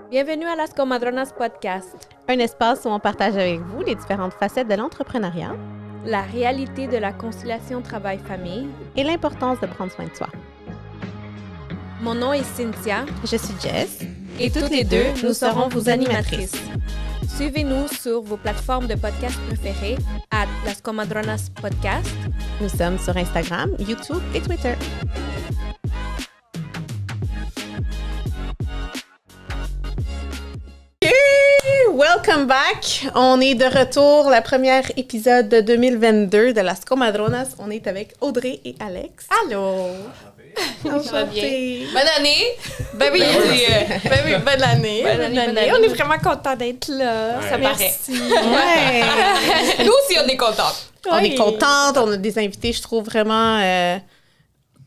Bienvenue à Las Comadronas Podcast, un espace où on partage avec vous les différentes facettes de l'entrepreneuriat, la réalité de la conciliation travail-famille et l'importance de prendre soin de soi. Mon nom est Cynthia. Je suis Jess. Et toutes les deux, nous serons vos animatrices. Suivez-nous sur vos plateformes de podcast préférées à Las Comadronas Podcast. Nous sommes sur Instagram, YouTube et Twitter. Welcome back! On est de retour, le premier épisode de 2022 de Las Comadronas. On est avec Audrey et Alex. Allô! Enchanté! Bonne année! Ben oui, bonne année! Bonne année! On est vraiment contents d'être là. Ouais. Ça Merci! Ouais. Nous aussi, on est contents. On est contente, on a des invités, je trouve vraiment...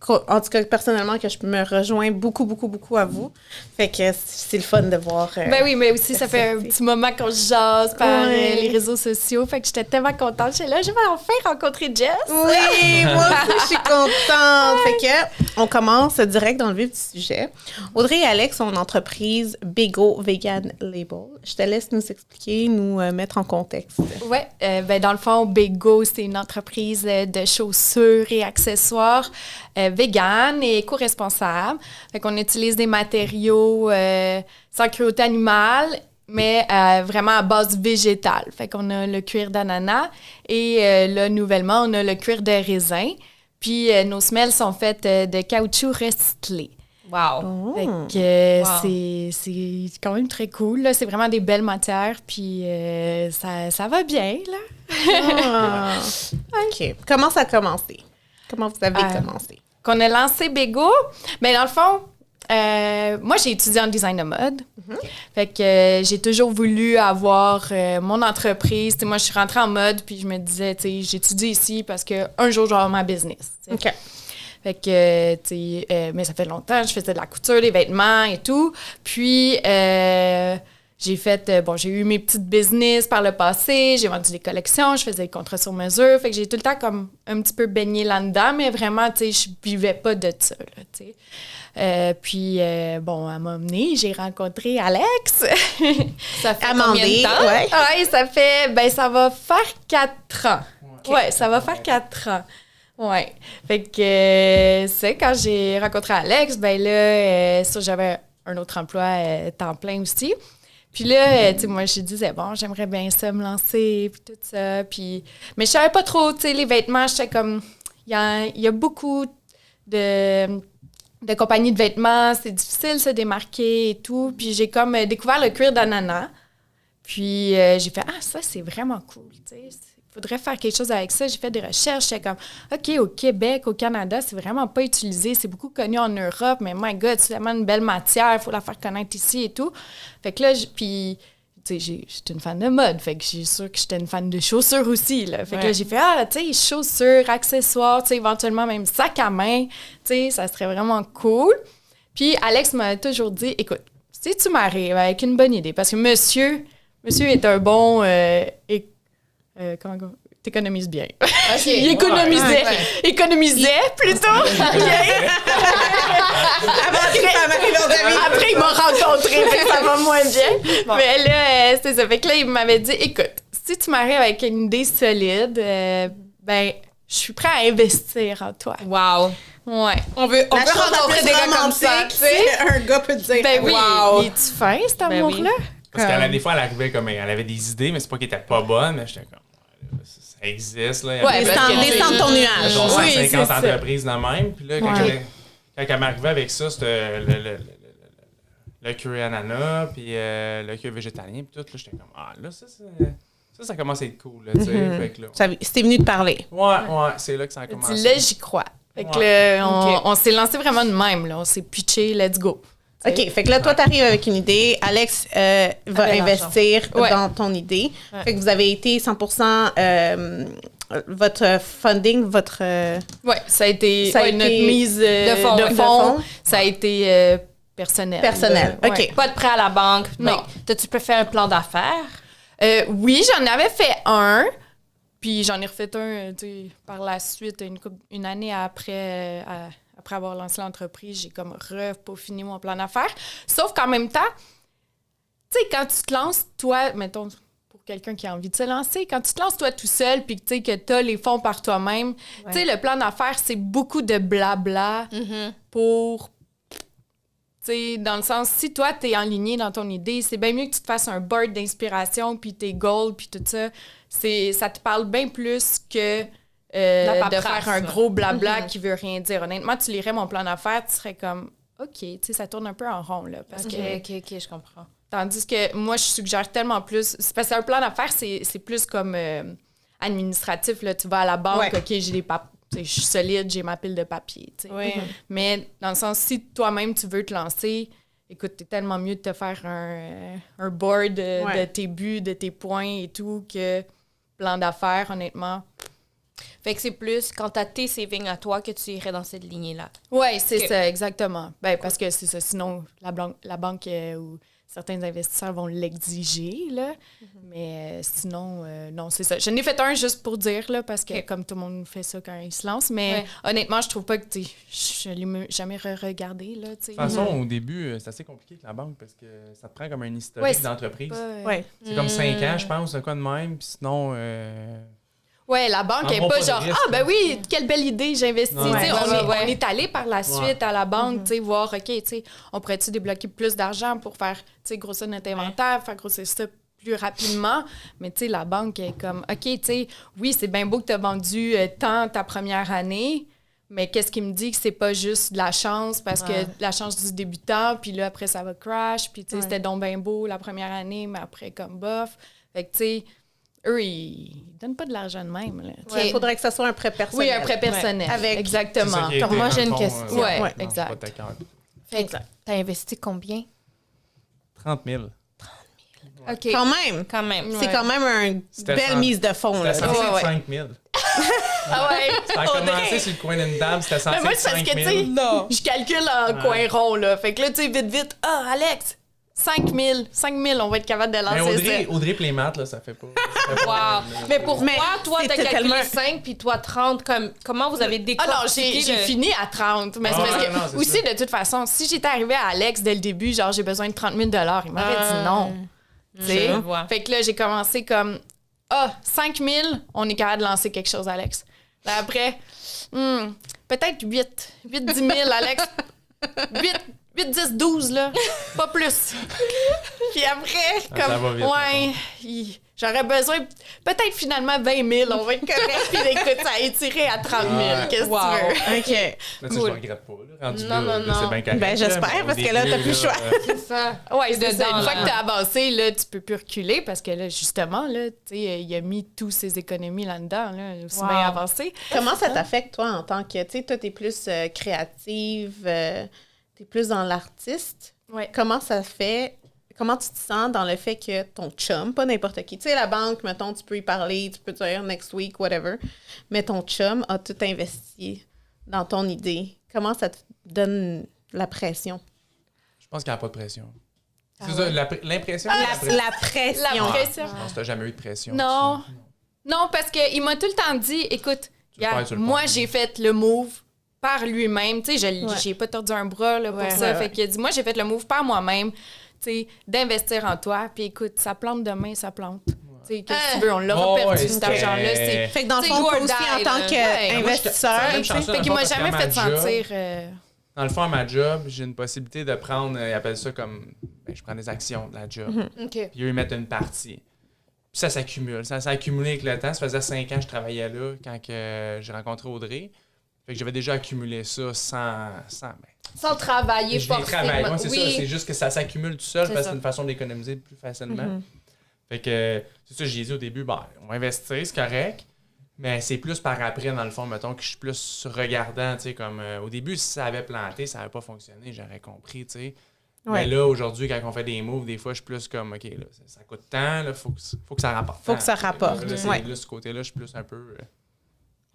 en tout cas, personnellement, que je me rejoins beaucoup à vous. Fait que c'est le fun de voir... Ben oui, mais aussi, ça fait un petit moment qu'on se jase par les réseaux sociaux. Fait que j'étais tellement contente. J'étais là, je vais enfin rencontrer Jess. Oui, moi aussi, je suis contente. Fait que on commence direct dans le vif du sujet. Audrey et Alex ont une entreprise Bego Vegan Label. Je te laisse nous expliquer, nous mettre en contexte. Ouais, ben dans le fond, Bego, c'est une entreprise de chaussures et accessoires vegan et éco-responsable. Fait qu'on utilise des matériaux sans cruauté animale, mais vraiment à base végétale. Fait qu'on a le cuir d'ananas et là, nouvellement, on a le cuir de raisin. Puis nos semelles sont faites de caoutchouc recyclé. Wow! Fait que c'est quand même très cool. Là. C'est vraiment des belles matières, puis ça va bien, là. OK. Comment ça a commencé? Comment vous avez commencé? Qu'on a lancé Bego, mais dans le fond, moi, j'ai étudié en design de mode. Fait que j'ai toujours voulu avoir mon entreprise. T'sais, moi, je suis rentrée en mode, puis je me disais, j'étudie ici parce qu'un jour, je vais avoir ma business. T'sais. OK. Fait que, mais ça fait longtemps, je faisais de la couture, des vêtements et tout. Puis, j'ai fait, j'ai eu mes petites business par le passé, j'ai vendu des collections, je faisais des contrats sur mesure. Fait que j'ai tout le temps comme un petit peu baigné là-dedans, mais vraiment, tu sais, je vivais pas de ça, là, tu sais. Puis, elle m'a emmenée, j'ai rencontré Alex. Ça fait Amandé, combien de temps? ouais. Ouais, ça va faire 4 ans. Okay. Ouais, ça va faire 4 ans. Ouais. Fait que, c'est quand j'ai rencontré Alex, ben là, j'avais un autre emploi temps plein aussi. Puis là, tu sais, moi, je disais, bon, j'aimerais bien ça, me lancer, puis tout ça. Puis, mais je savais pas trop, tu sais, les vêtements, j'étais comme, il y a beaucoup de compagnies de vêtements, c'est difficile de se démarquer et tout. Puis j'ai comme découvert le cuir d'ananas. Puis j'ai fait, ça, c'est vraiment cool, tu sais. Il faudrait faire quelque chose avec ça. J'ai fait des recherches. J'étais comme, OK, au Québec, au Canada, c'est vraiment pas utilisé. C'est beaucoup connu en Europe, mais my God, c'est tellement une belle matière. Il faut la faire connaître ici et tout. Fait que là, puis, tu sais, j'étais une fan de mode. Fait que j'ai sûr que j'étais une fan de chaussures aussi, là. Fait que là, j'ai fait, tu sais, chaussures, accessoires, tu sais, éventuellement même sac à main. Tu sais, ça serait vraiment cool. Puis Alex m'a toujours dit, écoute, si tu m'arrives avec une bonne idée, parce que monsieur est un bon... comment t'économises bien. Okay. Il économisait plutôt. Après, il m'a rencontré, fait que ça va moins bien. Bon. Mais là, c'est ça. Fait que là, il m'avait dit, écoute, si tu m'arrives avec une idée solide, ben, je suis prêt à investir en toi. Wow! Ouais. On veut rencontrer des gars comme ça, tu sais. Un gars peut te dire, Ben oui, wow! il est-tu fin, cet amour-là? oui. Parce qu'elle des fois, elle arrivait comme elle avait des idées, mais c'est pas qu'elle était pas bonne, mais j'étais comme ça existe là. Ouais, Descends de ton nuage. Genre Oui, 150 c'est ça. entreprises de même. Puis là, quand elle m'arrivait avec ça, c'était le curry ananas, puis le curry végétalien, puis tout, là, j'étais comme là, ça commence à être cool, là, tu sais. Fait que là, C'était venu de parler. ouais, c'est là que ça a commencé. Là, j'y crois. Fait que là, on s'est lancé vraiment de même, là. On s'est pitché, let's go. OK, fait que là, toi, t'arrives avec une idée. Alex va investir dans ton idée. Fait que vous avez été 100% votre funding, votre... Oui, ça a été notre mise de fonds. Ça a été personnel. Personnel, OK. Ouais. Pas de prêt à la banque. Non. T'as-tu fait un plan d'affaires? Oui, j'en avais fait un. Puis j'en ai refait un, tu sais, par la suite, une année après avoir lancé l'entreprise, j'ai comme peaufiné mon plan d'affaires. Sauf qu'en même temps, tu sais, quand tu te lances, toi, mettons, pour quelqu'un qui a envie de se lancer, quand tu te lances toi tout seul, puis tu sais, que tu as les fonds par toi-même, tu sais, le plan d'affaires, c'est beaucoup de blabla pour... Tu sais, dans le sens, si toi, t'es enligné dans ton idée, c'est bien mieux que tu te fasses un board d'inspiration, puis tes goals, puis tout ça. Ça te parle bien plus que de faire un gros blabla qui veut rien dire. Honnêtement, tu lirais mon plan d'affaires, tu serais comme, OK, tu sais, ça tourne un peu en rond, là. Parce que, OK, je comprends. Tandis que moi, je suggère tellement plus... C'est parce qu'un plan d'affaires, c'est plus comme administratif, là. Tu vas à la banque, OK, j'ai des papiers. Je suis solide, j'ai ma pile de papier. Mais dans le sens, si toi-même, tu veux te lancer, écoute, c'est tellement mieux de te faire un board de tes buts, de tes points et tout, que plan d'affaires, honnêtement. Fait que c'est plus quand t'as tes savings à toi que tu irais dans cette lignée-là. Oui, c'est ça, exactement. Ben, parce que c'est ça. Sinon, la banque ou certains investisseurs vont l'exiger, là. Mais sinon, non, c'est ça. Je n'ai fait un juste pour dire, là, parce que comme tout le monde fait ça quand il se lance. Mais honnêtement, je trouve pas que, je ne l'ai jamais regardé, là, tu sais. De toute façon, au début, c'est assez compliqué avec la banque parce que ça te prend comme un historique d'entreprise. C'est comme 5 ans, je pense, quoi de même. Puis sinon... Oui, la banque n'est pas genre, ben oui, quelle belle idée, j'investis. On est allé par la suite à la banque, voir, OK, on pourrait-tu débloquer plus d'argent pour faire grossir notre inventaire, faire grossir ça plus rapidement. Mais la banque est comme, OK, oui, c'est bien beau que tu as vendu tant ta première année, mais qu'est-ce qui me dit que c'est pas juste de la chance, parce que la chance du débutant, puis là, après, ça va crash, puis c'était donc bien beau la première année, mais après, comme bof. Fait que, tu sais, eux, ils donnent pas de l'argent de même. Il faudrait que ça soit un prêt personnel. Oui, un prêt personnel. Exactement. Comme moi, j'ai une question. Oui, exact. Fait que t'as investi combien? 30 000. OK. Quand même. C'est quand même une belle mise de fonds. C'était censé être 5 000. Ah ouais? Ça a commencé sur le coin d'une table, c'était censé moi, être c'est parce 5 que, 000. tu sais, je calcule en coin rond, là. Fait que là, tu sais, vite, Alex, 5 000, on va être capable de lancer ça. Audrey Playmat, là, ça fait pas... Mais pourquoi, toi, t'as calculé 5 puis toi 30? Comment vous avez décortiqué? Ah non, j'ai fini à 30. Mais c'est parce que, aussi, de toute façon, si j'étais arrivée à Alex dès le début, genre, j'ai besoin de 30 000 il m'aurait dit non. Tu sais? Fait que là, j'ai commencé comme, 5 000, on est capable de lancer quelque chose, Alex. Là, après, peut-être 10 000, Alex. 8, 10, 12, là. Pas plus. Puis après, comme, j'aurais besoin, peut-être finalement 20 000, on va être correct. Puis écoute, ça a étiré à 30 000. Qu'est-ce que tu veux? OK. Là, je regrette pas. Là, rendu non. c'est bien correct. Ben, j'espère, parce que là, t'as plus le choix. C'est ça. Oui, c'est ça. Une fois que t'as avancé, là, tu peux plus reculer parce que là, justement, là, tu sais, il a mis toutes ses économies là-dedans, là, aussi bien avancé. Comment ça t'affecte, toi, en tant que, tu sais, toi, t'es plus créative, t'es plus dans l'artiste. Ouais. Comment ça fait... Comment tu te sens dans le fait que ton chum, pas n'importe qui, tu sais, la banque, mettons, tu peux y parler, tu peux dire next week, whatever, mais ton chum a tout investi dans ton idée. Comment ça te donne la pression? Je pense qu'il n'y a pas de pression. C'est ça, l'impression? La pression. La pression. Je pense que tu n'as jamais eu de pression. Non, parce qu'il m'a tout le temps dit, écoute, moi, j'ai fait le move par lui-même. Tu sais, j'ai pas tordu un bras là, pour ça. Fait qu'il a dit, moi, j'ai fait le move par moi-même. D'investir en toi. Puis écoute, ça plante demain, ça plante. Qu'est-ce que tu veux? On l'aura perdu, cet argent-là. Fait que dans le fond, toi aussi, en tant qu'investisseur, fait qu'il m'a jamais fait sentir... Dans le fond, à ma job, j'ai une possibilité de prendre, ils appellent ça comme, je prends des actions de la job. Puis eux, ils mettent une partie. Puis ça s'accumule. Ça s'est accumulé avec le temps. Ça faisait 5 ans que je travaillais là quand j'ai rencontré Audrey. Fait que j'avais déjà accumulé ça sans travailler forcément. Moi, c'est ça. C'est juste que ça s'accumule tout seul parce que c'est une façon d'économiser plus facilement. Fait que, c'est ça, j'ai dit au début, on va investir, c'est correct. Mais c'est plus par après, dans le fond, mettons, que je suis plus regardant, tu sais, comme au début, si ça avait planté, ça n'avait pas fonctionné, j'aurais compris, tu sais. Mais là, aujourd'hui, quand on fait des moves, des fois, je suis plus comme, OK, là, ça coûte tant, là, faut que ça rapporte. Faut que ça rapporte. Là, ce côté-là, je suis plus un peu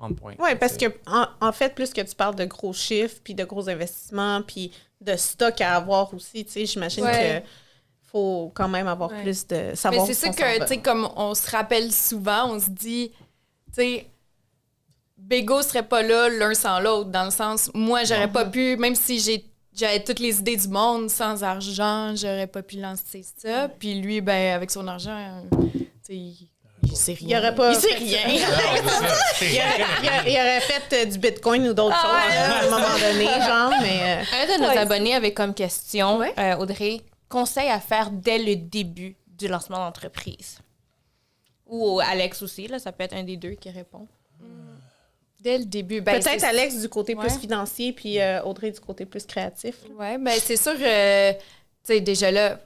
on point. Oui, parce que, en fait, plus que tu parles de gros chiffres, puis de gros investissements, puis de stock à avoir aussi, tu sais, j'imagine que faut quand même avoir plus de savoir. Mais c'est ça que, tu sais, comme on se rappelle souvent, on se dit, tu sais, Bégo serait pas là l'un sans l'autre, dans le sens, moi, j'aurais pas pu, même si j'avais toutes les idées du monde, sans argent, j'aurais pas pu lancer ça. Puis lui, ben, avec son argent, tu sais, il sait rien. Il aurait pas. Il sait rien. Il aurait fait du Bitcoin ou d'autres choses à un moment donné, genre, mais. Un de nos abonnés avait comme question, Ouais. Audrey, conseil à faire dès le début du lancement d'entreprise. Ou Alex aussi, là, ça peut être un des deux qui répond. Dès le début. Ben, Peut-être c'est- Alex du côté plus Ouais. financier, puis Audrey du côté plus créatif. Ouais, ben c'est sûr, tu sais, déjà là,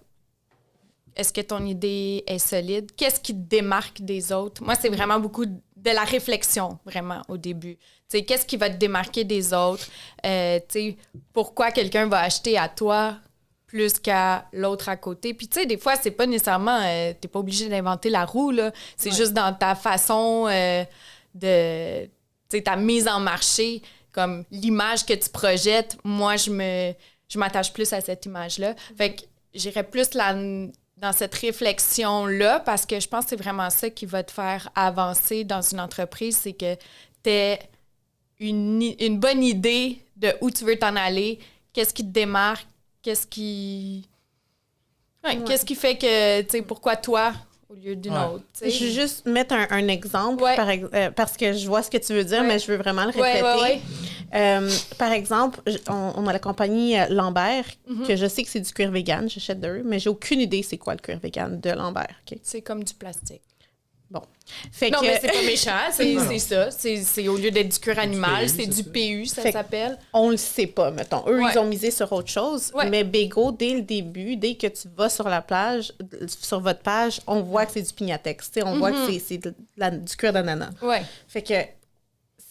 est-ce que ton idée est solide? Qu'est-ce qui te démarque des autres? Moi, c'est vraiment beaucoup de la réflexion, vraiment, au début. Tu sais, qu'est-ce qui va te démarquer des autres? Tu sais, pourquoi quelqu'un va acheter à toi plus qu'à l'autre à côté? Puis, tu sais, des fois, c'est pas nécessairement... t'es pas obligé d'inventer la roue, là. C'est juste dans ta façon de... Tu sais, ta mise en marché, comme l'image que tu projettes. Moi, je m'attache plus à cette image-là. Fait que j'irais plus dans cette réflexion-là parce que je pense que c'est vraiment ça qui va te faire avancer dans une entreprise, c'est que tu aies une bonne idée de où tu veux t'en aller, qu'est-ce qui te démarque, qu'est-ce qui fait que, tu sais, pourquoi toi au lieu d'une autre. tu sais. Je veux juste mettre un exemple, Ouais. parce que je vois ce que tu veux dire, Ouais. mais je veux vraiment le Ouais, répéter. ouais. Par exemple, on a la compagnie Lambert, Mm-hmm. que je sais que c'est du cuir vegan, j'achète d'eux, mais j'ai aucune idée c'est quoi le cuir vegan de Lambert. OK? C'est comme du plastique. Bon. Fait Non, que, mais c'est pas méchant, c'est ça. C'est au lieu d'être du cuir animal, PU, c'est du c'est ça. PU, ça Fait que- s'appelle. on le sait pas, mettons. Eux, Ouais. ils ont misé sur autre chose. Ouais. Mais Bégo, dès le début, dès que tu vas sur la plage, sur votre page, on voit que c'est du Pignatex. Tu sais, on voit que c'est du cuir d'ananas. Ouais. Fait que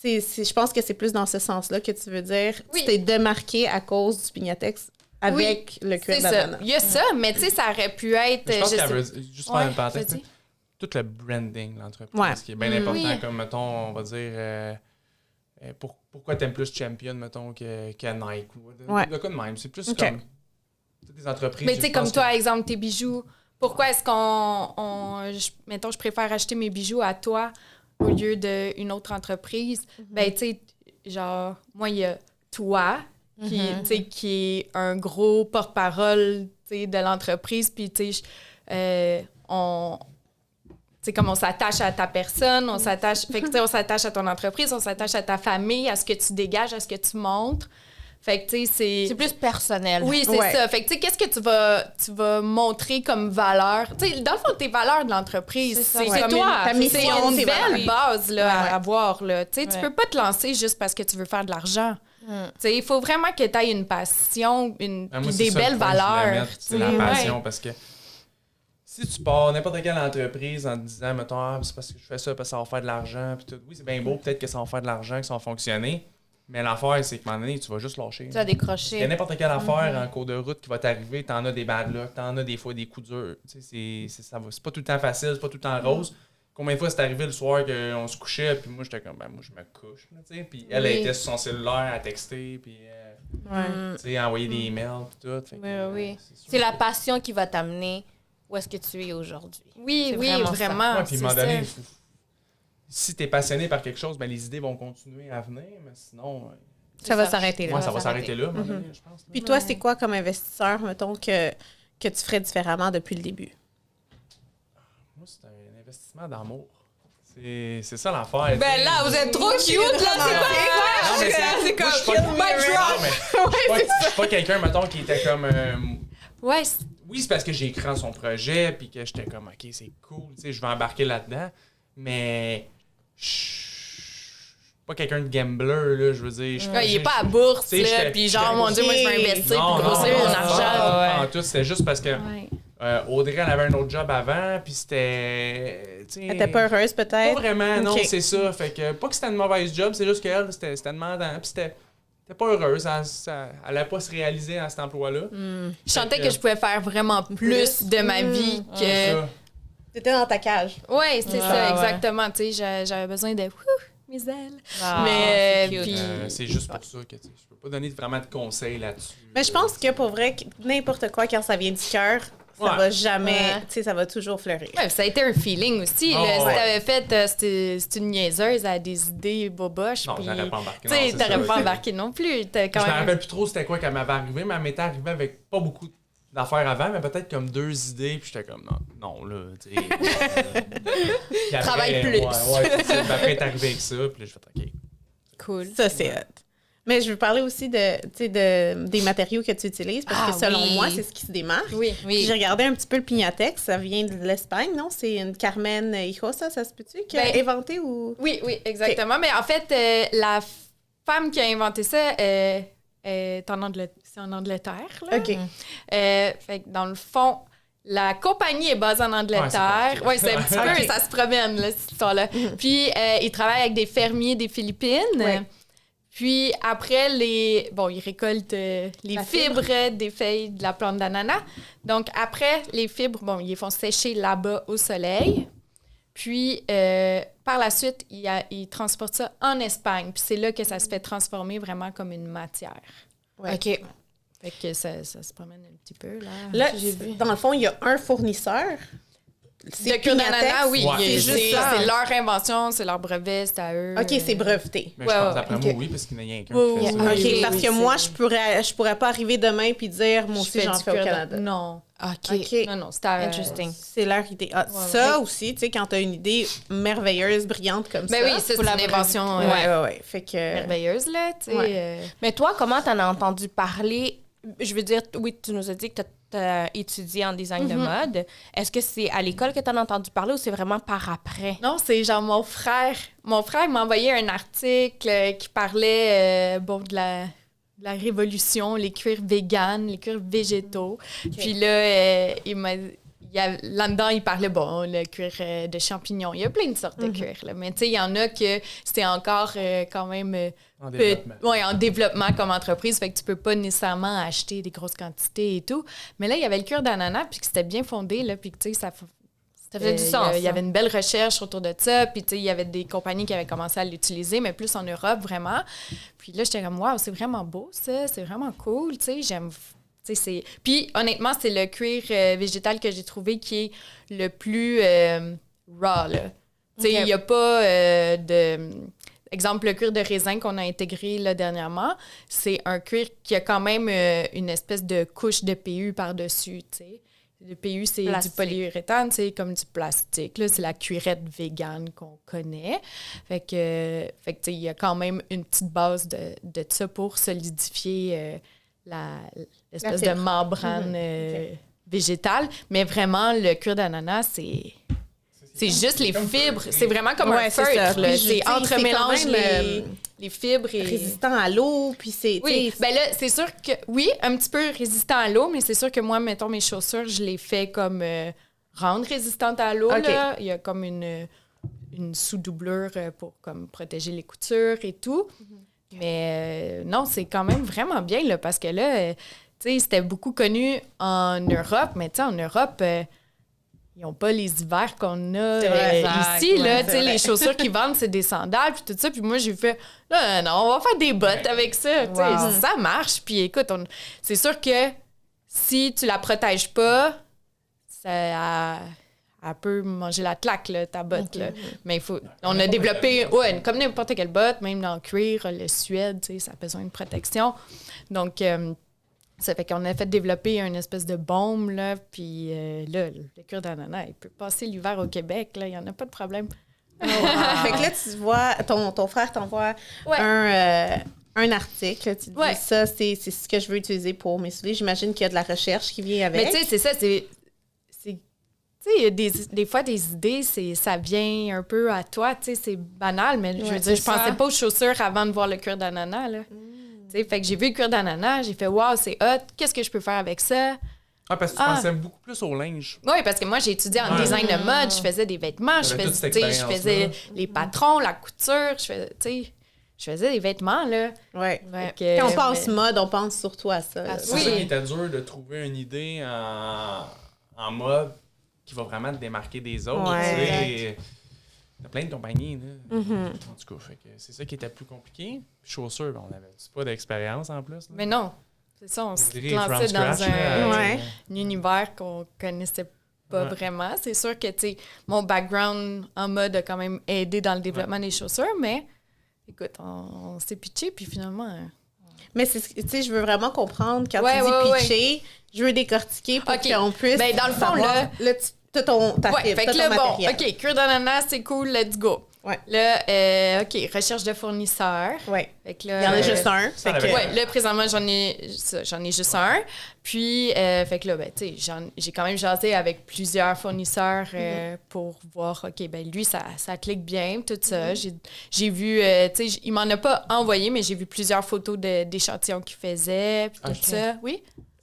je pense que c'est plus dans ce sens-là que tu veux dire. Oui. Tu t'es démarqué à cause du Pignatex avec le cuir C'est ça. d'ananas. Il y a ça, mais tu sais, ça aurait pu être. Je pense je qu'elle sais- veut juste faire une parenthèse. vas-y. Tout le branding de l'entreprise, Ouais. qui est bien important, Oui. comme, mettons, on va dire, pourquoi t'aimes plus Champion, mettons, que Nike? Ou Ouais. de quoi de même. C'est plus Ok. comme toutes les entreprises. Mais tu sais, je comme pense toi, exemple, tes bijoux, pourquoi est-ce mettons, je préfère acheter mes bijoux à toi au lieu d'une autre entreprise? Ben, tu sais, genre, moi, il y a toi, tu sais, qui est un gros porte-parole, tu sais, de l'entreprise, puis, tu sais, tu sais, comme on s'attache à ta personne, on s'attache... Fait que, tu sais, on s'attache à ton entreprise, on s'attache à ta famille, à ce que tu dégages, à ce que tu montres. Fait que, tu sais, C'est plus personnel. oui, c'est Ouais. ça. Fait que, tu sais, qu'est-ce que tu vas montrer comme valeur? Tu sais, dans le fond, tes valeurs de l'entreprise, C'est ça. c'est Ouais. comme toi, ta c'est mission, une tes belle valeurs. base là, Ouais. à avoir. Là. Tu sais, tu Ouais. peux pas te lancer juste parce que tu veux faire de l'argent. Tu sais, il faut vraiment que tu aies une passion, Ah, moi, puis c'est des ça le belles point que je voulais valeurs. mettre, c'est la Ouais. passion, parce que si tu pars n'importe quelle entreprise en te disant, mettons, c'est parce que je fais ça parce que ça va faire de l'argent, puis tout. Oui, c'est bien beau, peut-être que ça va faire de l'argent, que ça va fonctionner, mais l'affaire, c'est qu'à un moment donné, tu vas juste lâcher. Tu as Il y a décroché. n'importe quelle affaire en cours de route qui va t'arriver, t'en as des bad luck, t'en as des fois des coups durs. Tu sais, c'est pas tout le temps facile, c'est pas tout le temps rose. Combien de fois c'est arrivé le soir qu'on se couchait, puis moi j'étais comme, ben moi je me couche, là, tu sais. Puis elle Oui. était sur son cellulaire à texter, puis tu sais, à envoyer des emails, puis tout. Fait que, Oui. sûr C'est la que- passion qui va t'amener où est-ce que tu es aujourd'hui. Oui, C'est oui, vraiment vraiment. Ouais, puis à un c'est moment donné, ça. si t'es passionné par quelque chose, ben les idées vont continuer à venir, mais sinon, Ça va s'arrêter là. moi, ça va s'arrêter là, à un moment donné, je pense. Puis toi, c'est quoi comme investisseur, mettons, que tu ferais différemment depuis le début? Moi, c'est un investissement d'amour. C'est ça l'affaire. Ben là, vous êtes trop cute, là, c'est Non, mais c'est moi, je suis comme pas- mic drop. Non, mais je suis pas quelqu'un, mettons, qui était comme... Ouais, Oui, c'est parce que j'ai écrit son projet, puis que j'étais comme, OK, c'est cool, tu sais, je vais embarquer là-dedans, mais je suis pas quelqu'un de gambler, là, je veux dire. il est pas à bourse, Tu sais, là, j'étais- puis genre, j'étais- mon Dieu, moi, je vais investir Non, puis non, grossir non, mon non, argent. non, en tout, c'était juste parce que Ouais. Audrey, elle avait un autre job avant, puis c'était... tu sais, Elle était pas heureuse, Pas peut-être? vraiment, non, Ok. c'est ça. Fait que, pas que c'était une mauvaise job, c'est juste qu'elle, c'était demandant, puis c'était pas heureuse, elle allait pas se réaliser à cet emploi-là. Je sentais Fait que je pouvais faire vraiment plus de ma vie C'est que... ça. T'étais dans ta cage. Ouais, c'est ça, ouais. exactement. Tu sais, j'avais besoin de mes ailes. Ah, Mais, c'est cute. puis- C'est juste pour ça que tu sais, je peux pas donner vraiment de conseils là-dessus. Mais je pense que pour vrai, que n'importe quoi, quand ça vient du cœur, ça va jamais, tu sais, ça va toujours fleurir. Ouais, ça a été un feeling aussi. Oh, là. Si ouais. t'avais fait, c'est une niaiseuse, elle a des idées boboches. Non, puis, j'aurais pas embarqué. tu sais, Non, c'est t'aurais ça, pas c'est- embarqué non plus. T'as Je quand me même... rappelle plus trop c'était quoi qu'elle m'avait arrivé, mais elle m'était arrivée avec pas beaucoup d'affaires avant, mais peut-être comme 2 idées, puis j'étais comme, non, là, tu sais. Puis après, Travaille plus. Ouais, c'est ça. Puis après, elle est arrivée avec ça, puis là, je fais, OK. Cool. Ça, c'est hot. Mais je veux parler aussi des matériaux que tu utilises, parce que selon moi, c'est ce qui se démarque. Oui. Puis j'ai regardé un petit peu le Pignatex, ça vient de l'Espagne, non? C'est une Carmen Hijosa, ça se peut-tu, qui a Ben, inventé ou... Oui, exactement. Mais en fait, la femme qui a inventé ça est c'est en Angleterre. Là. OK. Fait que dans le fond, la compagnie est basée en Angleterre. Ouais, C'est un petit peu, Ok. ça se promène, là, cette histoire-là. Puis, ils travaillent avec des fermiers des Philippines. Ouais. Puis, après, ils récoltent les La fibres des feuilles de la plante d'ananas. Donc, après, les fibres, ils les font sécher là-bas au soleil. Puis, par la suite, ils transportent ça en Espagne. Puis, c'est là que ça se fait transformer vraiment comme une matière. Ouais. OK. Fait que ça se promène un petit peu, là. Là, J'ai vu. dans le fond, il y a un fournisseur. Le cure d'ananas, oui. Ouais, c'est c'est juste ça. C'est leur invention, c'est leur brevet, c'est à eux. OK, c'est breveté. Mais je pense, ouais, d'après ok. moi, oui, parce qu'il n'y a rien qu'un Oui, qui fait oui, ça. OK, oui, parce oui, que moi, c'est- je pourrais pas arriver demain puis dire, moi Je aussi, j'en du fais au cure Canada. Non. OK. OK. Non, c'est à Interesting. C'est leur idée. Ah, ça aussi, tu sais, quand tu as une idée merveilleuse, brillante comme Ben ça. oui, ça, c'est Faut la une invention Ouais. Fait que... merveilleuse, là, tu sais. Ouais. Mais toi, comment t'en as entendu parler? Je veux dire, oui, tu nous as dit que t'as étudié en design de mode. Est-ce que c'est à l'école que t'en as entendu parler ou c'est vraiment par après? Non, c'est genre mon frère. Mon frère m'a envoyé un article qui parlait de la révolution, les cuirs véganes, les cuirs végétaux. Puis là, là-dedans, il parlait, le cuir de champignons. Il y a plein de sortes de cuirs. Là. Mais tu sais, il y en a que c'était encore quand même En développement. en développement comme entreprise. Fait que tu peux pas nécessairement acheter des grosses quantités et tout. Mais là, il y avait le cuir d'ananas, puis que c'était bien fondé, là, puis que tu sais, ça faisait du sens. il y avait une belle recherche autour de ça. Puis, tu sais, il y avait des compagnies qui avaient commencé à l'utiliser, mais plus en Europe, vraiment. Puis là, j'étais comme, waouh, c'est vraiment beau, ça. C'est vraiment cool, tu sais. J'aime. Tu sais, Puis, honnêtement, c'est le cuir végétal que j'ai trouvé qui est le plus raw, là. Tu sais, il n'y a pas Exemple, le cuir de raisin qu'on a intégré là, dernièrement, c'est un cuir qui a quand même une espèce de couche de PU par-dessus, tu sais. Le PU, c'est Plastique. du polyuréthane, c'est comme du plastique. Là, c'est la cuirette végane qu'on connaît. Fait que tu sais, il y a quand même une petite base de ça pour solidifier l'espèce La de fibre. membrane végétale. Mais vraiment, le cuir d'ananas, c'est juste les fibres. C'est vraiment comme un Ouais, c'est ça. feutre. là. Puis je C'est dis, entremélange c'est quand même, les fibres. Et... résistant à l'eau, puis c'est... Oui, tu sais, ben là, c'est sûr que, oui, un petit peu résistant à l'eau, mais c'est sûr que moi, mettons, mes chaussures, je les fais comme rendre résistantes à l'eau. OK. Là. Il y a comme une sous-doublure pour comme protéger les coutures et tout. Mais non, c'est quand même vraiment bien, là, parce que là, tu sais, c'était beaucoup connu en Europe, mais tu sais, en Europe... ils n'ont pas les hivers qu'on a C'est vrai, ici. ouais, Là, c'est tu sais, vrai. les chaussures qu'ils vendent, c'est des sandales, puis tout ça. Puis moi, j'ai fait, non, on va faire des bottes avec ça. Tu sais, Wow. ça marche. Puis écoute, c'est sûr que si tu la protèges pas, elle peut manger la claque, là, ta botte. Là. Mais on a développé, comme n'importe quelle botte, même dans le cuir, le suède, tu sais, ça a besoin de protection. Donc, ça fait qu'on a fait développer une espèce de baume, là, puis là, le cuir d'ananas, il peut passer l'hiver au Québec, là, il n'y en a pas de problème. Fait que là, tu vois, ton frère t'envoie un article. Tu te dis, Ouais. ça, c'est ce que je veux utiliser pour mes souliers. J'imagine qu'il y a de la recherche qui vient avec. Mais tu sais, c'est ça, tu sais, des fois, des idées, ça vient un peu à toi, tu sais, c'est banal, mais je veux dire, je pensais pas aux chaussures avant de voir le cuir d'ananas, là. Tu sais, fait que j'ai vu le cuir d'ananas, j'ai fait « Wow, c'est hot, qu'est-ce que je peux faire avec ça? » Ah, parce que tu pensais beaucoup plus au linge. Oui, parce que moi, j'ai étudié en design de mode, je faisais des vêtements, je T'avais toute faisais, cette tu sais, je faisais expérience-là. les patrons, la couture, je faisais des vêtements, là. Ouais. Fait que- Quand on pense mais- mode, on pense surtout à ça. là. C'est Oui. ça qui était dur de trouver une idée en mode qui va vraiment te démarquer des autres. Ouais. Tu sais. Il y a plein de compagnies. Là. En tout cas, fait que c'est ça qui était plus compliqué. Puis chaussures, on avait pas d'expérience en plus. Là. Mais non. c'est ça, on se Vous diriez from lançait dans scratch, un, là, Ouais. un univers qu'on connaissait pas vraiment. C'est sûr que, tu sais, mon background en mode a quand même aidé dans le développement des chaussures, mais écoute, on s'est pitché, puis finalement... Mais tu sais, je veux vraiment comprendre quand Ouais, tu dis ouais, pitcher, je veux décortiquer pour OK. qu'on puisse. Ben, dans le fond, savoir, là, t'as ta Ouais, fibre, fait t'as que ton là, bon, matériel. OK, cure d'ananas, c'est cool, let's go. Ouais. Là, OK, recherche de fournisseurs. Ouais. Fait que là, Il y en a juste un. ça Fait que, avait- Ouais, là, présentement, j'en ai juste un. Puis, fait que là, ben, tu sais, j'ai quand même jasé avec plusieurs fournisseurs pour voir, OK, ben lui, ça clique bien, tout ça. J'ai vu, tu sais, il m'en a pas envoyé, mais j'ai vu plusieurs photos d'échantillons qu'il faisait, puis tout OK. ça. Oui?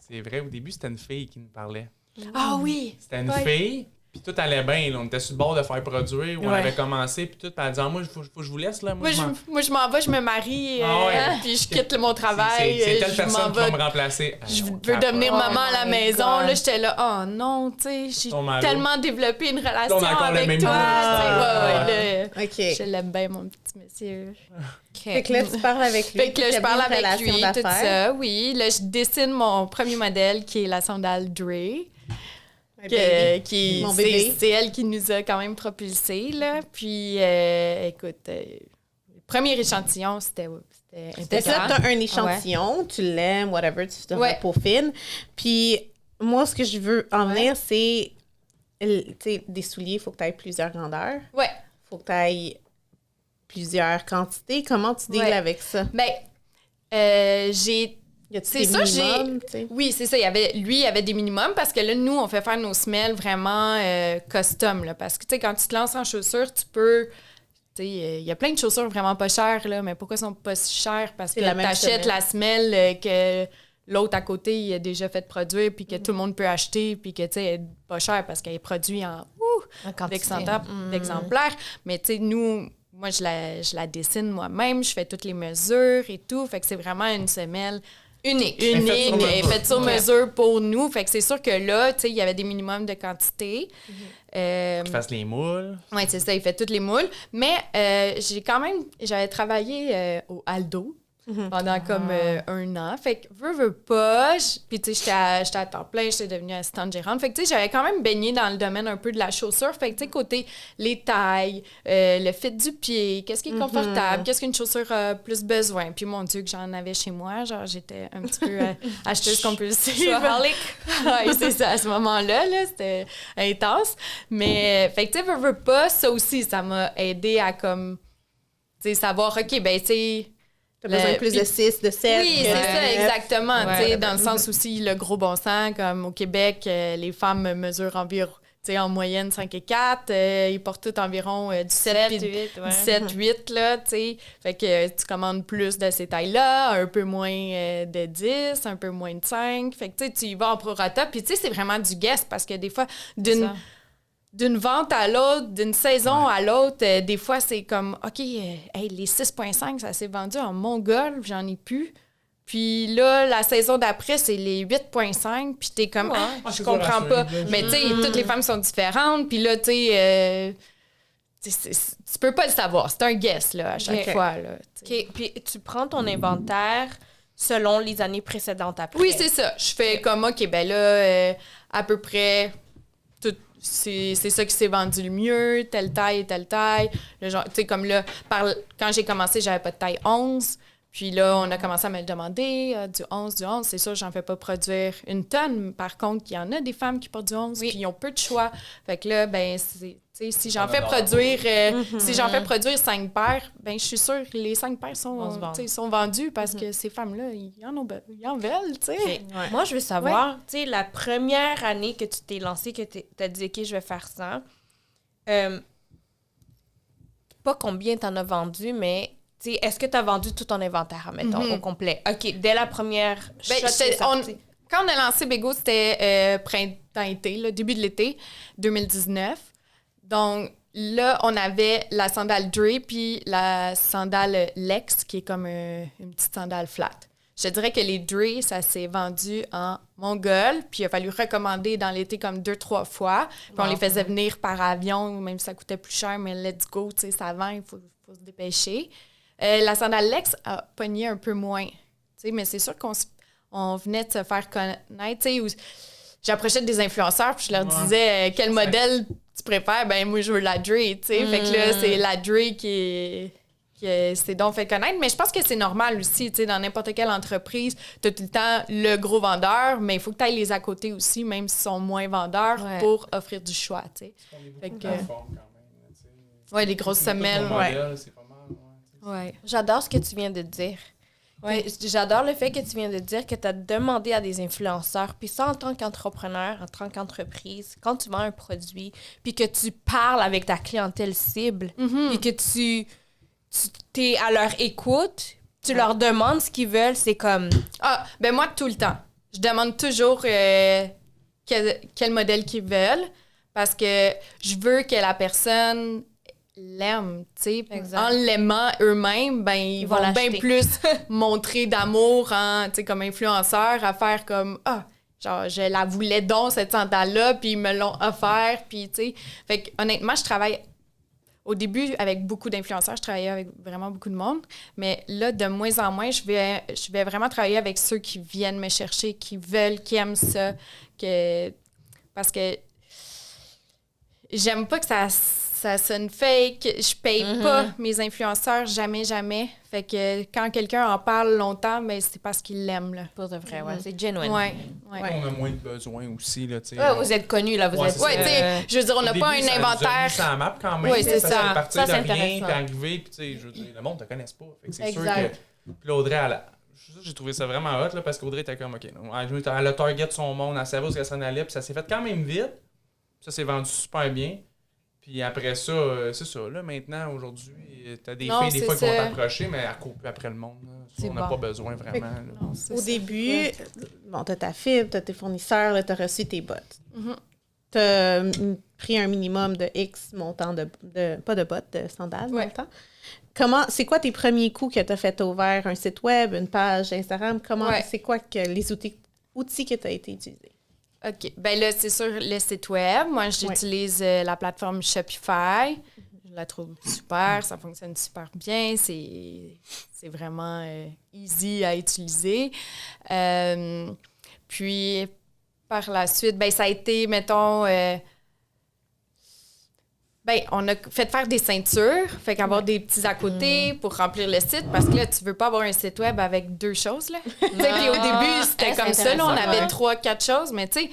C'est vrai, au début, c'était une fille qui nous parlait. Ah oui! C'était une Ouais. fille, puis tout allait bien. Là. On était sur le bord de faire produire, où on Ouais. avait commencé, puis tout. Puis elle disait, moi, il faut que je vous laisse, là. Moi, je m'en- je m'en vais, je me marie, Ah ouais. puis je quitte mon travail. C'est telle je personne m'en qui va vais. me remplacer. Je veux Capote. devenir maman à la my maison. God. Là, j'étais là, oh non, tu sais, j'ai Ton mari. tellement développé une relation on a encore le avec même toi. goût. tu sais. Ouais, là, OK. je l'aime bien, mon petit monsieur. Fait que là, tu parles avec lui. Fait que là, je t'as parle bien une avec relation lui, tout d'affaires. ça, oui. Là, je dessine mon premier modèle, qui est la sandale Dre. Un baby. Qui Mon bébé. c'est elle qui nous a quand même propulsés, là. Puis, écoute, le premier échantillon, c'était Fait que là, intéressant. t'as un échantillon, tu l'aimes, whatever, tu te Ouais. peaufines. Puis moi, ce que je veux en venir, c'est, tu sais, des souliers, il faut que tu aies plusieurs grandeurs. Ouais. Faut que tu aies plusieurs quantités. Comment tu deals Ouais. avec ça? Ben, j'ai... Y a-tu C'est des ça, minimums, tu sais? Oui, c'est ça. Il y avait des minimums parce que là, nous, on fait faire nos semelles vraiment custom. Là, parce que, tu sais, quand tu te lances en chaussures, tu peux... Tu sais, il y a plein de chaussures vraiment pas chères, là, mais pourquoi elles sont pas si chères? Parce que C'est la même t'achètes semelle. la semelle que l'autre à côté, il a déjà fait produire, puis que tout le monde peut acheter, puis que, tu sais, elle est pas chère parce qu'elle est produite en d'exemplaires. Mais, tu sais, nous... Moi, je la dessine moi-même, je fais toutes les mesures et tout. Fait que c'est vraiment une semelle unique et faite sur mesure pour nous. Fait que c'est sûr que là, tu sais, il y avait des minimums de quantité. Tu fasses les moules. Oui, c'est ça, il fait toutes les moules. Mais j'avais travaillé au Aldo pendant comme un an. Fait que veux pas. Puis tu sais, j'étais à temps plein, j'étais devenue assistante gérante. Fait que tu sais, j'avais quand même baigné dans le domaine un peu de la chaussure. Fait que tu sais, côté les tailles, le fit du pied, qu'est-ce qui est confortable, qu'est-ce qu'une chaussure a plus besoin. Puis mon Dieu, que j'en avais chez moi. Genre, j'étais un petit peu acheteuse compulsive. Oui, c'est ça. À ce moment-là, là, c'était intense. Mais, fait que tu sais, veux pas, ça aussi, ça m'a aidé à comme, tu sais, savoir, OK, ben, tu sais, T'as besoin de plus de 6, de 7. oui, c'est ça, exactement. Ouais. Tu sais, dans le sens aussi, le gros bon sens, comme au Québec, les femmes mesurent environ, tu sais, en moyenne 5 et 4. Ils portent toutes environ 17, 17, 8, là, tu sais. Fait que tu commandes plus de ces tailles-là, un peu moins de 10, un peu moins de 5. Fait que, tu sais, tu y vas en prorata. Puis, tu sais, c'est vraiment du guess parce que des fois, d'une vente à l'autre, d'une saison à l'autre, des fois, c'est comme, OK, hey, les 6,5, ça s'est vendu en mongol, j'en ai plus. Puis là, la saison d'après, c'est les 8,5, puis t'es comme, je c'est comprends dur à pas. suivre, là. Mais tu sais, toutes les femmes sont différentes, puis là, tu sais, tu peux pas le savoir. C'est un guess, là, à chaque Ok. fois, là. tu sais. OK, puis tu prends ton inventaire selon les années précédentes après. Oui, c'est ça. Je fais comme, OK, ben là, à peu près, tout, c'est ça qui s'est vendu le mieux, telle taille et telle taille. Le genre, tu sais, comme là, quand j'ai commencé, j'avais pas de taille 11. Puis là, on a commencé à me le demander, du 11. C'est sûr, j'en fais pas produire une tonne. Par contre, il y en a des femmes qui portent du 11, puis ils ont peu de choix. Fait que là, ben, si j'en fais produire, si j'en fais produire 5 paires, ben, je suis sûre que les 5 paires sont vendues parce que ces femmes-là, ils en veulent, tu sais. OK. Moi, je veux savoir, tu sais, la première année que tu t'es lancée, que tu as dit, OK, je vais faire ça, pas combien tu en as vendu, mais tu sais, est-ce que tu as vendu tout ton inventaire, mettons, au complet? OK, dès la première Ben, shot, c'est sorti. quand on a lancé Bego, c'était printemps-été, là, début de l'été 2019. Donc là, on avait la sandale Dre puis la sandale Lex, qui est comme une petite sandale flat. Je te dirais que les Dre, ça s'est vendu en mongol, puis il a fallu recommander dans l'été comme 2-3 fois. Puis on les faisait venir par avion, même si ça coûtait plus cher, mais let's go, tu sais, ça vend, il faut se dépêcher. La sandale Lex a pogné un peu moins. Tu sais, mais c'est sûr qu'on on venait de se faire connaître, tu sais, où j'approchais des influenceurs, puis je leur disais quel modèle tu préfères. Ben moi, je veux la Dre, tu sais. Fait que là, c'est la Dre qui s'est donc fait connaître. Mais je pense que c'est normal aussi, tu sais, dans n'importe quelle entreprise, tu as tout le temps le gros vendeur, mais il faut que tu ailles les à côté aussi, même s'ils sont moins vendeurs, pour offrir du choix, tu sais. On est beaucoup de plateformes quand même, tu sais. Ouais, les grosses semelles, C'est pas mal, ouais. J'adore ce que tu viens de dire. Ouais. J'adore le fait que tu viens de dire que tu as demandé à des influenceurs, puis ça en tant qu'entrepreneur, en tant qu'entreprise, quand tu vends un produit, puis que tu parles avec ta clientèle cible, puis que tu t'es à leur écoute, tu leur demandes ce qu'ils veulent, c'est comme... Ah, ben moi, tout le temps. Je demande toujours quel modèle qu'ils veulent parce que je veux que la personne l'aime, tu sais. En l'aimant eux-mêmes, ben ils vont bien plus montrer d'amour tu sais, comme influenceur, à faire comme genre je la voulais donc cette sandale-là, puis ils me l'ont offert, puis tu sais. Fait que honnêtement, je travaille au début avec beaucoup d'influenceurs, je travaillais avec vraiment beaucoup de monde, mais là de moins en moins, je vais vraiment travailler avec ceux qui viennent me chercher, qui veulent, qui aiment ça, parce que j'aime pas que ça sonne fake. Je paye pas mes influenceurs, jamais. Fait que quand quelqu'un en parle longtemps, ben c'est parce qu'il l'aime, là. Pour de vrai, c'est genuine. Ouais. On a moins de besoin aussi, là, tu sais. Ouais, vous êtes connus, là, vous êtes... Ouais, tu sais, je veux dire, on n'a pas un inventaire... Ça map quand même. Oui, c'est ça. Partir Ça, de c'est rien, intéressant. puis arriver, puis tu sais, je veux dire, le monde te connaisse pas. Fait que c'est sûr Exact. que... Puis là, Audrey, j'ai trouvé ça vraiment hot, là, parce qu'Audrey était comme, OK, non, elle a target son monde, elle savait où elle s'en allait, puis ça s'est fait quand même vite. Ça s'est vendu super bien. Puis après ça, c'est ça. Là, maintenant, aujourd'hui, t'as des filles, des fois, qui vont t'approcher, mais elles courent plus après le monde. Là. On n'a pas besoin vraiment. Là. Au début, bon, t'as ta fibre, t'as tes fournisseurs, là, t'as reçu tes bottes. T'as pris un minimum de X montant pas de bottes, de sandales montant. C'est quoi tes premiers coups que t'as fait? T'as ouvert un site web, une page Instagram? C'est quoi les outils que t'as été utilisés? OK. Ben là, c'est sûr, le site web. Moi, j'utilise la plateforme Shopify. Je la trouve super. Ça fonctionne super bien. C'est vraiment easy à utiliser. Puis, par la suite, ben ça a été, mettons... on a fait faire des ceintures, fait qu'avoir des petits à côté pour remplir le site, parce que là, tu veux pas avoir un site web avec 2 choses, là. Puis au début, c'était comme ça, là, on avait 3-4 choses, mais tu sais,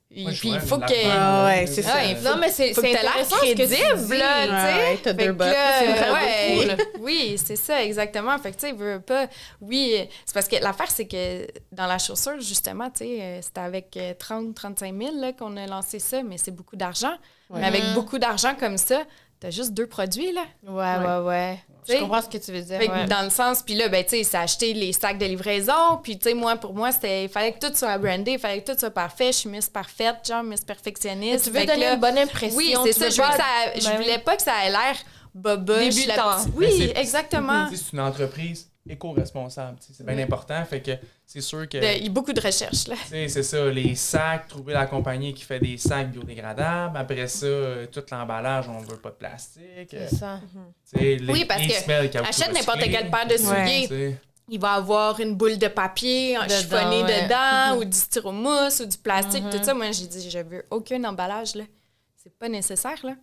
puis il faut que... c'est ça. Non, mais c'est faut que t'aies l'air intéressant ce que tu crédible, dis. là, tu sais. T'as Fait 2 que bottes, là, c'est vraiment beaucoup. oui, c'est ça, exactement. Fait que, tu sais, veux pas... Oui, c'est parce que l'affaire, c'est que dans la chaussure, justement, tu sais, c'était avec 30-35 000 là, qu'on a lancé ça, mais c'est beaucoup d'argent. Mais avec beaucoup d'argent comme ça, t'as juste 2 produits, là. Ouais. Je comprends ce que tu veux dire. Fait que dans le sens, puis là, ben, tu sais, c'est acheter les sacs de livraison. Puis, tu sais, pour moi, il fallait que tout soit brandé, il fallait que tout soit parfait. Je suis Miss Parfaite, genre Miss Perfectionniste. Tu veux donner une bonne impression. Oui, c'est ça. Je voulais pas que ça ait l'air boboche. Débutant. Oui, exactement. C'est une entreprise éco-responsable. C'est bien important. Fait que c'est sûr que... Il y a beaucoup de recherches, là. C'est ça, les sacs, trouver la compagnie qui fait des sacs biodégradables. Après ça, tout l'emballage, on veut pas de plastique. C'est ça. Oui, parce que achète n'importe quelle paire de souliers. Il va avoir une boule de papier chiffonnée dedans, ou du styromousse, ou du plastique, tout ça. Moi, j'ai dit, je veux aucun emballage, là. C'est pas nécessaire, là.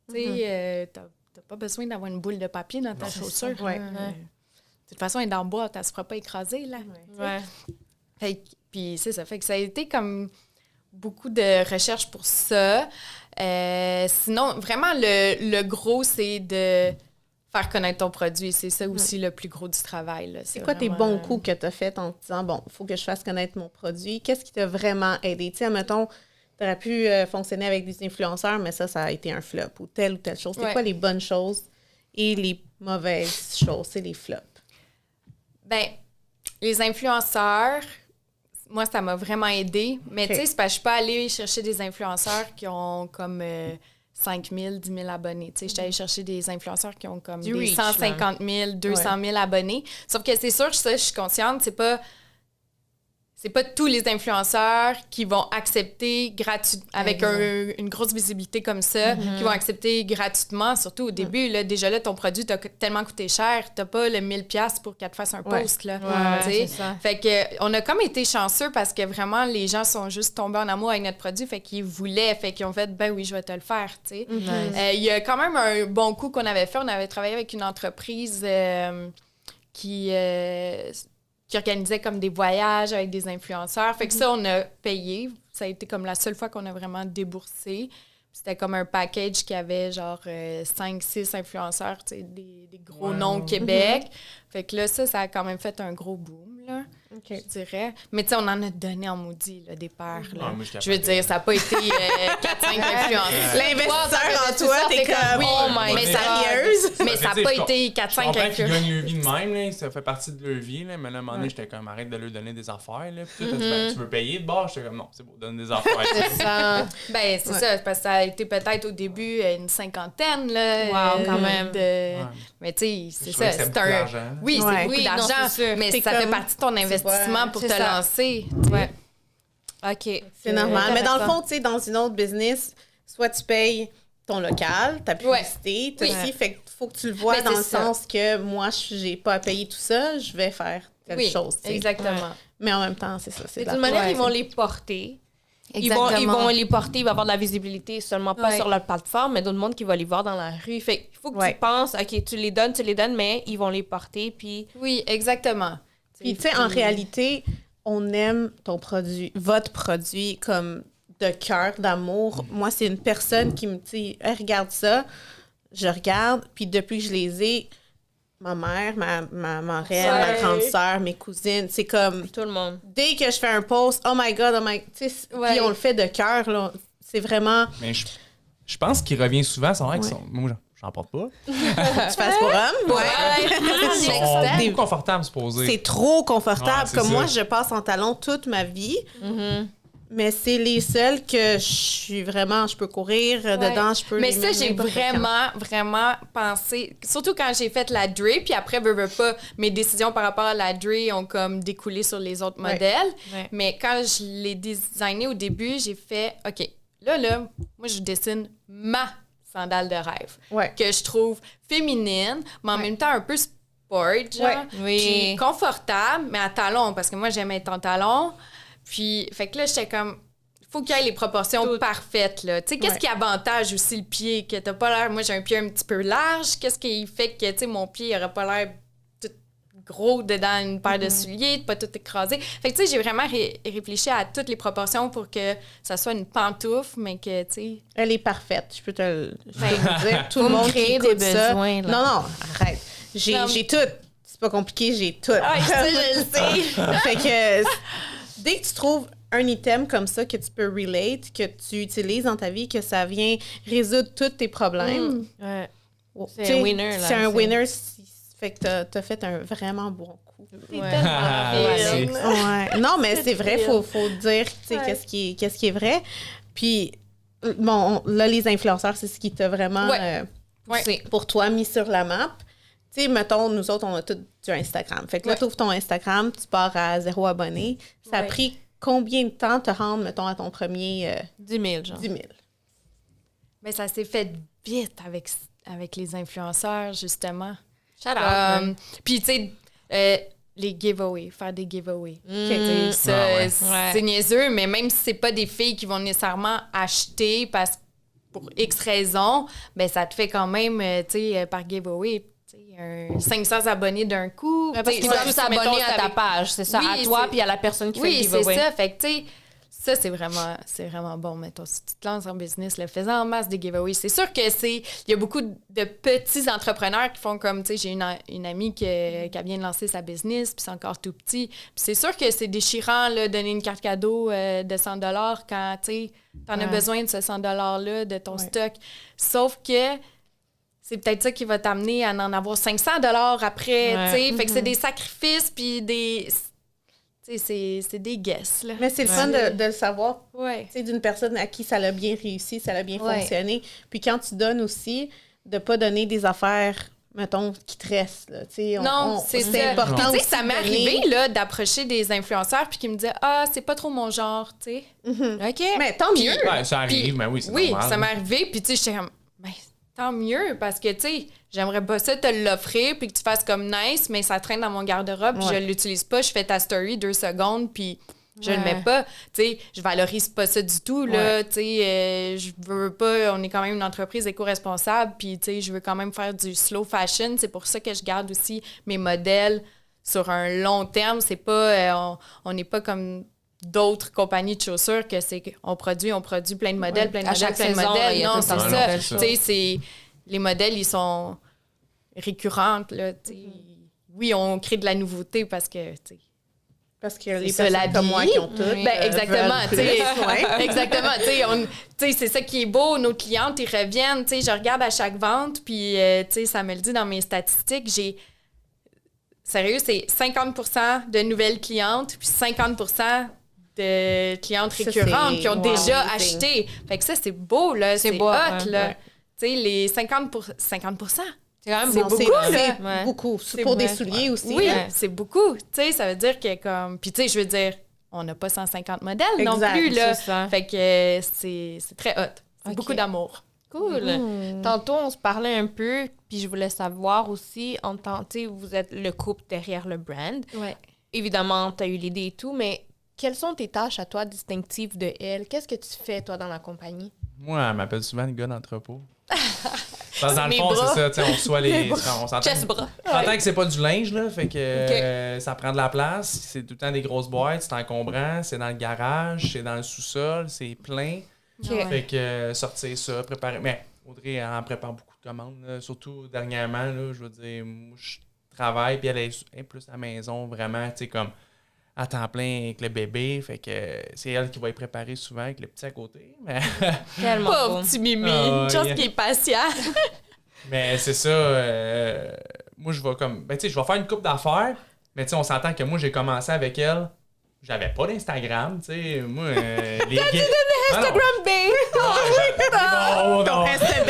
Tu sais, t'as pas besoin d'avoir une boule de papier dans ta chaussure. De toute façon, elle est dans le bois, elle se fera pas écraser, là. Puis c'est ça. Fait que ça a été comme beaucoup de recherches pour ça. Sinon, vraiment, le gros, c'est de faire connaître ton produit. C'est ça aussi le plus gros du travail. Là. C'est quoi vraiment... tes bons coups que tu as faits en te disant, bon, il faut que je fasse connaître mon produit? Qu'est-ce qui t'a vraiment aidé? Tu sais, mettons, tu aurais pu fonctionner avec des influenceurs, mais ça a été un flop ou telle chose. C'est quoi les bonnes choses et les mauvaises choses? C'est les flops. Ben, les influenceurs, moi, ça m'a vraiment aidé. Mais tu sais, c'est parce que je suis pas allée chercher des influenceurs qui ont comme 5 000, 10 000 abonnés. Tu sais, je suis allée chercher des influenceurs qui ont comme des 150 000, 200 000 abonnés. Sauf que c'est sûr que ça, je suis consciente, c'est pas c'est pas tous les influenceurs qui vont accepter avec une grosse visibilité comme ça, qui vont accepter gratuitement, surtout au début. Là, déjà là, ton produit t'a tellement coûté cher, t'as pas le 1000$ pour qu'elle te fasse un post. Là, c'est ça. Fait que on a comme été chanceux parce que vraiment, les gens sont juste tombés en amour avec notre produit, fait qu'ils voulaient, fait qu'ils ont fait « ben oui, je vais te le faire », tu sais. Il y a quand même un bon coup qu'on avait fait. On avait travaillé avec une entreprise qui organisait comme des voyages avec des influenceurs. Fait que ça, on a payé. Ça a été comme la seule fois qu'on a vraiment déboursé. C'était comme un package qui avait genre 5-6 influenceurs, tu sais, des gros noms au Québec. Fait que là, ça a quand même fait un gros boom, là, je dirais. Mais tu sais, on en a donné en maudit, là, des paires, là. Je veux dire, ça n'a pas été 4-5 influenceurs. L'investisseur en toi, t'es comme, oui, mais sérieuse. Mais ça n'a pas été 4-5 influenceurs. Ils gagnent influenceurs. leur vie de même, là, ça fait partie de leur vie, là, mais là, à un moment donné, j'étais comme, arrête de leur donner des affaires, là. Puis toi, tu veux payer de bord? J'étais comme, non, c'est bon, donne des affaires. C'est ça. Ben, c'est ça, parce que ça a été peut-être au début une 50aine, là. Wow, quand même. Mais tu sais, c'est Je trouvais ça. que c'était beaucoup d'argent. Oui, c'est beaucoup non, d'argent, c'est sûr. mais C'est ça fait comme- partie de ton investissement pour c'est te ça. lancer. Ouais. OK. C'est normal. Mais dans le fond, tu sais, dans une autre business, soit tu payes ton local, ta publicité, tout aussi. Fait qu'il faut que tu le vois Mais dans c'est le ça. sens que moi, j'ai pas à payer tout ça, je vais faire telle chose. tu sais. exactement. Mais en même temps, c'est ça. C'est De de toute la manière, Ouais, ils vont c'est- les porter. Ils Exactement. vont les porter, il va y avoir de la visibilité, seulement pas Ouais. sur leur plateforme, mais d'autres monde qui va les voir dans la rue. Fait il faut que Ouais. tu penses, OK, tu les donnes, mais ils vont les porter, puis... Oui, exactement. Puis, tu sais, en réalité, on aime ton produit, votre produit, comme de cœur, d'amour. Moi, c'est une personne qui me dit, hey, regarde ça. Je regarde, puis depuis que je les ai, ma mère, ma marraine, ma Ouais. grande sœur, mes cousines, c'est comme, Tout le monde. dès que je fais un post, oh my God, tu sais, Ouais. puis on le fait de cœur, là. C'est vraiment, Mais je pense qu'il revient souvent, c'est vrai que moi, j'en porte pas. tu fasses pour homme. Ils sont beaucoup confortables, se poser. C'est trop confortable. Ouais, c'est Comme ça. moi, je passe en talons toute ma vie. Mais c'est les seuls que je suis vraiment, je peux courir dedans, je peux Mais les ça, mettre j'ai n'importe quand. vraiment pensé, surtout quand j'ai fait la Dre, puis après, veux pas, mes décisions par rapport à la Dre ont comme découlé sur les autres Ouais. modèles. Ouais. Mais quand je l'ai designé au début, j'ai fait, OK, là, moi, je dessine ma sandale de rêve, Ouais. que je trouve féminine, mais en même temps un peu sport, genre, Ouais. Oui. puis confortable, mais à talons, parce que moi, j'aime être en talons. Puis, fait que là, j'étais comme, il faut qu'il y ait les proportions parfaites, là. Tu sais, qu'est-ce Ouais. qui avantage aussi le pied, que t'as pas l'air... Moi, j'ai un pied un petit peu large. Qu'est-ce qui fait que, tu sais, mon pied aurait pas l'air tout gros dedans une paire de souliers, pas tout écrasé. Fait que, tu sais, j'ai vraiment réfléchi à toutes les proportions pour que ça soit une pantoufle, mais que, tu sais... Elle est parfaite, je peux te le dire. Tout le Faut me monde qui créer des écoute ça. besoins, là. Non, arrête. J'ai tout. C'est pas compliqué, j'ai tout. Ah, je le sais! Fait que dès que tu trouves un item comme ça que tu peux relate, que tu utilises dans ta vie, que ça vient résoudre tous tes problèmes, Ouais. C'est tu sais, un winner, là. C'est un C'est- winner. Fait que t'as fait un vraiment bon coup. Ouais. Merci. Ouais. Non, mais c'est vrai, faut dire tu sais, Ouais. qu'est-ce qui est vrai. Puis, bon, là, les influenceurs, c'est ce qui t'a vraiment, Ouais. pour toi, mis sur la map. Tu sais, mettons, nous autres, on a tout du Instagram. Fait que là, Ouais. tu ouvres ton Instagram, tu pars à 0 abonnés. Ça a Ouais. pris combien de temps te rendre, mettons, à ton premier 10 000, genre. 10 000? Mais ça s'est fait vite avec les influenceurs, justement. Shout out. Puis, tu sais, les giveaways, faire des giveaways. Mm. Tu sais, ça, Ah ouais. c'est niaiseux, mais même si c'est pas des filles qui vont nécessairement acheter pour X raisons, ben ça te fait quand même, tu sais, par giveaway, tu sais, 500 abonnés d'un coup. Ouais, parce Tu qu'ils sais, vont tous ça, mettons, s'abonner à c'est ta avec- page, c'est ça, Oui, à toi c'est- puis à la personne qui fait Oui, le c'est giveaway. ça. Fait que, tu sais, ça, c'est vraiment bon. Mettons, si tu te lances en business, le faisant en masse des giveaways. C'est sûr que il y a beaucoup de petits entrepreneurs qui font comme, tu sais, j'ai une amie qui vient de lancer sa business, puis c'est encore tout petit. Puis c'est sûr que c'est déchirant, là, donner une carte cadeau de 100 $ quand, tu sais, t'en as besoin de ce 100 $-là, de ton stock. Sauf que c'est peut-être ça qui va t'amener à en avoir 500 $ après, Ouais. tu sais. Fait que c'est des sacrifices, puis des... Tu sais, c'est des guesses, là. Mais c'est le fun de le savoir, Ouais. tu sais, d'une personne à qui ça l'a bien réussi, ça l'a bien Ouais. fonctionné. Puis quand tu donnes aussi, de pas donner des affaires mettons, qui te reste, là. Tu sais, Non, c'est ça. important Puis, tu sais, aussi ça m'est de donner- arrivé là, d'approcher des influenceurs puis qui me disaient « Ah, c'est pas trop mon genre, tu sais. OK. Mais tant mieux. Ouais, ça arrive, Puis, mais oui, c'est oui, normal. ça m'est arrivé. Puis, tu sais, j'étais comme, ben, tant mieux, parce que, tu sais, j'aimerais pas ça te l'offrir, puis que tu fasses comme nice, mais ça traîne dans mon garde-robe, puis Ouais. je l'utilise pas. Je fais ta story 2 secondes, puis je le Ouais. mets pas. Tu sais, je valorise pas ça du tout, là. Tu sais, je veux pas, on est quand même une entreprise éco-responsable, puis, tu sais, je veux quand même faire du slow fashion. C'est pour ça que je garde aussi mes modèles sur un long terme. C'est pas, on n'est pas comme d'autres compagnies de chaussures que c'est qu'on produit plein de modèles, plein de À modèles, chaque plein de saison, modèles. il y a Non, tout c'est le temps une ça. nouvelle chose. Tu sais, c'est les modèles, ils sont récurrentes, là, tu sais. Oui, on crée de la nouveauté parce que, tu sais, Parce que les ça, personnes comme moi qui ont tout. Oui. ben, exactement, tu sais. Ouais. Exactement, tu sais, c'est ça qui est beau. Nos clientes, ils reviennent, tu sais, je regarde à chaque vente, puis, tu sais, ça me le dit dans mes statistiques, sérieux, c'est 50% de nouvelles clientes, puis 50% de clientes Ça, récurrentes c'est- qui ont wow, déjà amazing. acheté. Fait que ça, c'est beau, là. C'est beau, hot, ouais, là. ouais. Tu sais, les 50%. C'est quand même C'est beaucoup, beaucoup, là. c'est Ouais. beaucoup. C'est Pour des vrai. souliers aussi. Oui, là. c'est beaucoup. Tu sais, ça veut dire que comme... Puis tu sais, je veux dire, on n'a pas 150 modèles non Exact, plus, là. c'est ça. Fait que c'est très hot. C'est Ok. beaucoup d'amour. Cool. Tantôt, on se parlait un peu, puis je voulais savoir aussi, en tant tu sais, vous êtes le couple derrière le brand. Ouais. Évidemment, tu as eu l'idée et tout, mais quelles sont tes tâches à toi distinctives de elle? Qu'est-ce que tu fais, toi, dans la compagnie? Moi, elle m'appelle souvent le gars d'entrepôt. Parce que dans le Mes fond, bras. c'est ça, tu sais, on reçoit les. On s'entend. Chest-bras. On s'entend que c'est pas du linge, là, fait que ça prend de la place. C'est tout le temps des grosses boîtes, c'est encombrant, c'est dans le garage, c'est dans le sous-sol, c'est plein. Ok. Fait que sortir ça, préparer. Mais Audrey, elle en prépare beaucoup de commandes, là, surtout dernièrement, là, je veux dire, moi, je travaille, puis elle est plus à la maison, vraiment, tu sais, comme à temps plein avec le bébé. Fait que c'est elle qui va y préparer souvent avec le petit à côté. Mais, Tellement Pauvre beau. petit Mimi, Ah, une chance yeah. qu'il est patient. mais c'est ça, moi, je vais comme. Ben, tu sais, je vais faire une coupe d'affaires, mais tu sais, on s'entend que moi, j'ai commencé avec elle. J'avais pas d'Instagram, tu sais. Moi, les Instagram, Ton STB.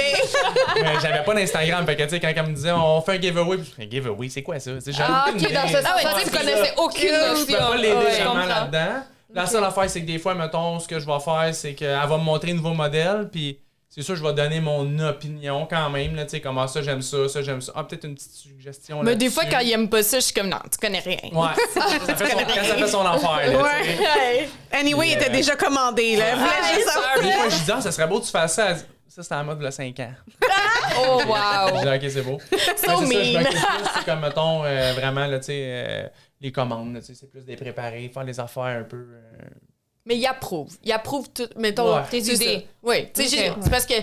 J'avais pas d'Instagram. Fait que, tu sais, quand elle me disait, on fait un giveaway, puis je fais, un giveaway, c'est quoi ça? Tu sais, j'avais Ah, aucune ok, dans idée. ce sens-là, Ouais, tu c'est connaissais ça. aucune Je notion. peux pas l'aider Ouais, je vraiment comprends. là-dedans. La seule affaire, c'est que des fois, mettons, ce que je vais faire, c'est qu'elle va me montrer un nouveau modèle, puis c'est sûr, je vais donner mon opinion quand même, là, tu sais, comment ça, j'aime ça, ça, j'aime ça. Ah, peut-être une petite suggestion Mais des là-dessus. fois, quand il aime pas ça, je suis comme, non, tu connais rien. Ouais, ça fait son affaire, là, tu sais. Ouais. Anyway, il était déjà commandé, là. Elle voulait juste savoir. Des fois, je dis, ah, ça serait beau que tu fasses ça. Elle dit, ça, c'était en mode de 5 ans. Oh, Je wow! dis, ok, c'est beau. Mais c'est ça, je mean. m'occupe plus, c'est comme, mettons, vraiment, là, tu sais, les commandes, là, tu sais, c'est plus des préparer, faire les affaires un peu. Mais il approuve. Il approuve tout. Mettons, Ouais. Tes c'est idées. ça. Oui, tu sais, Ok. c'est parce que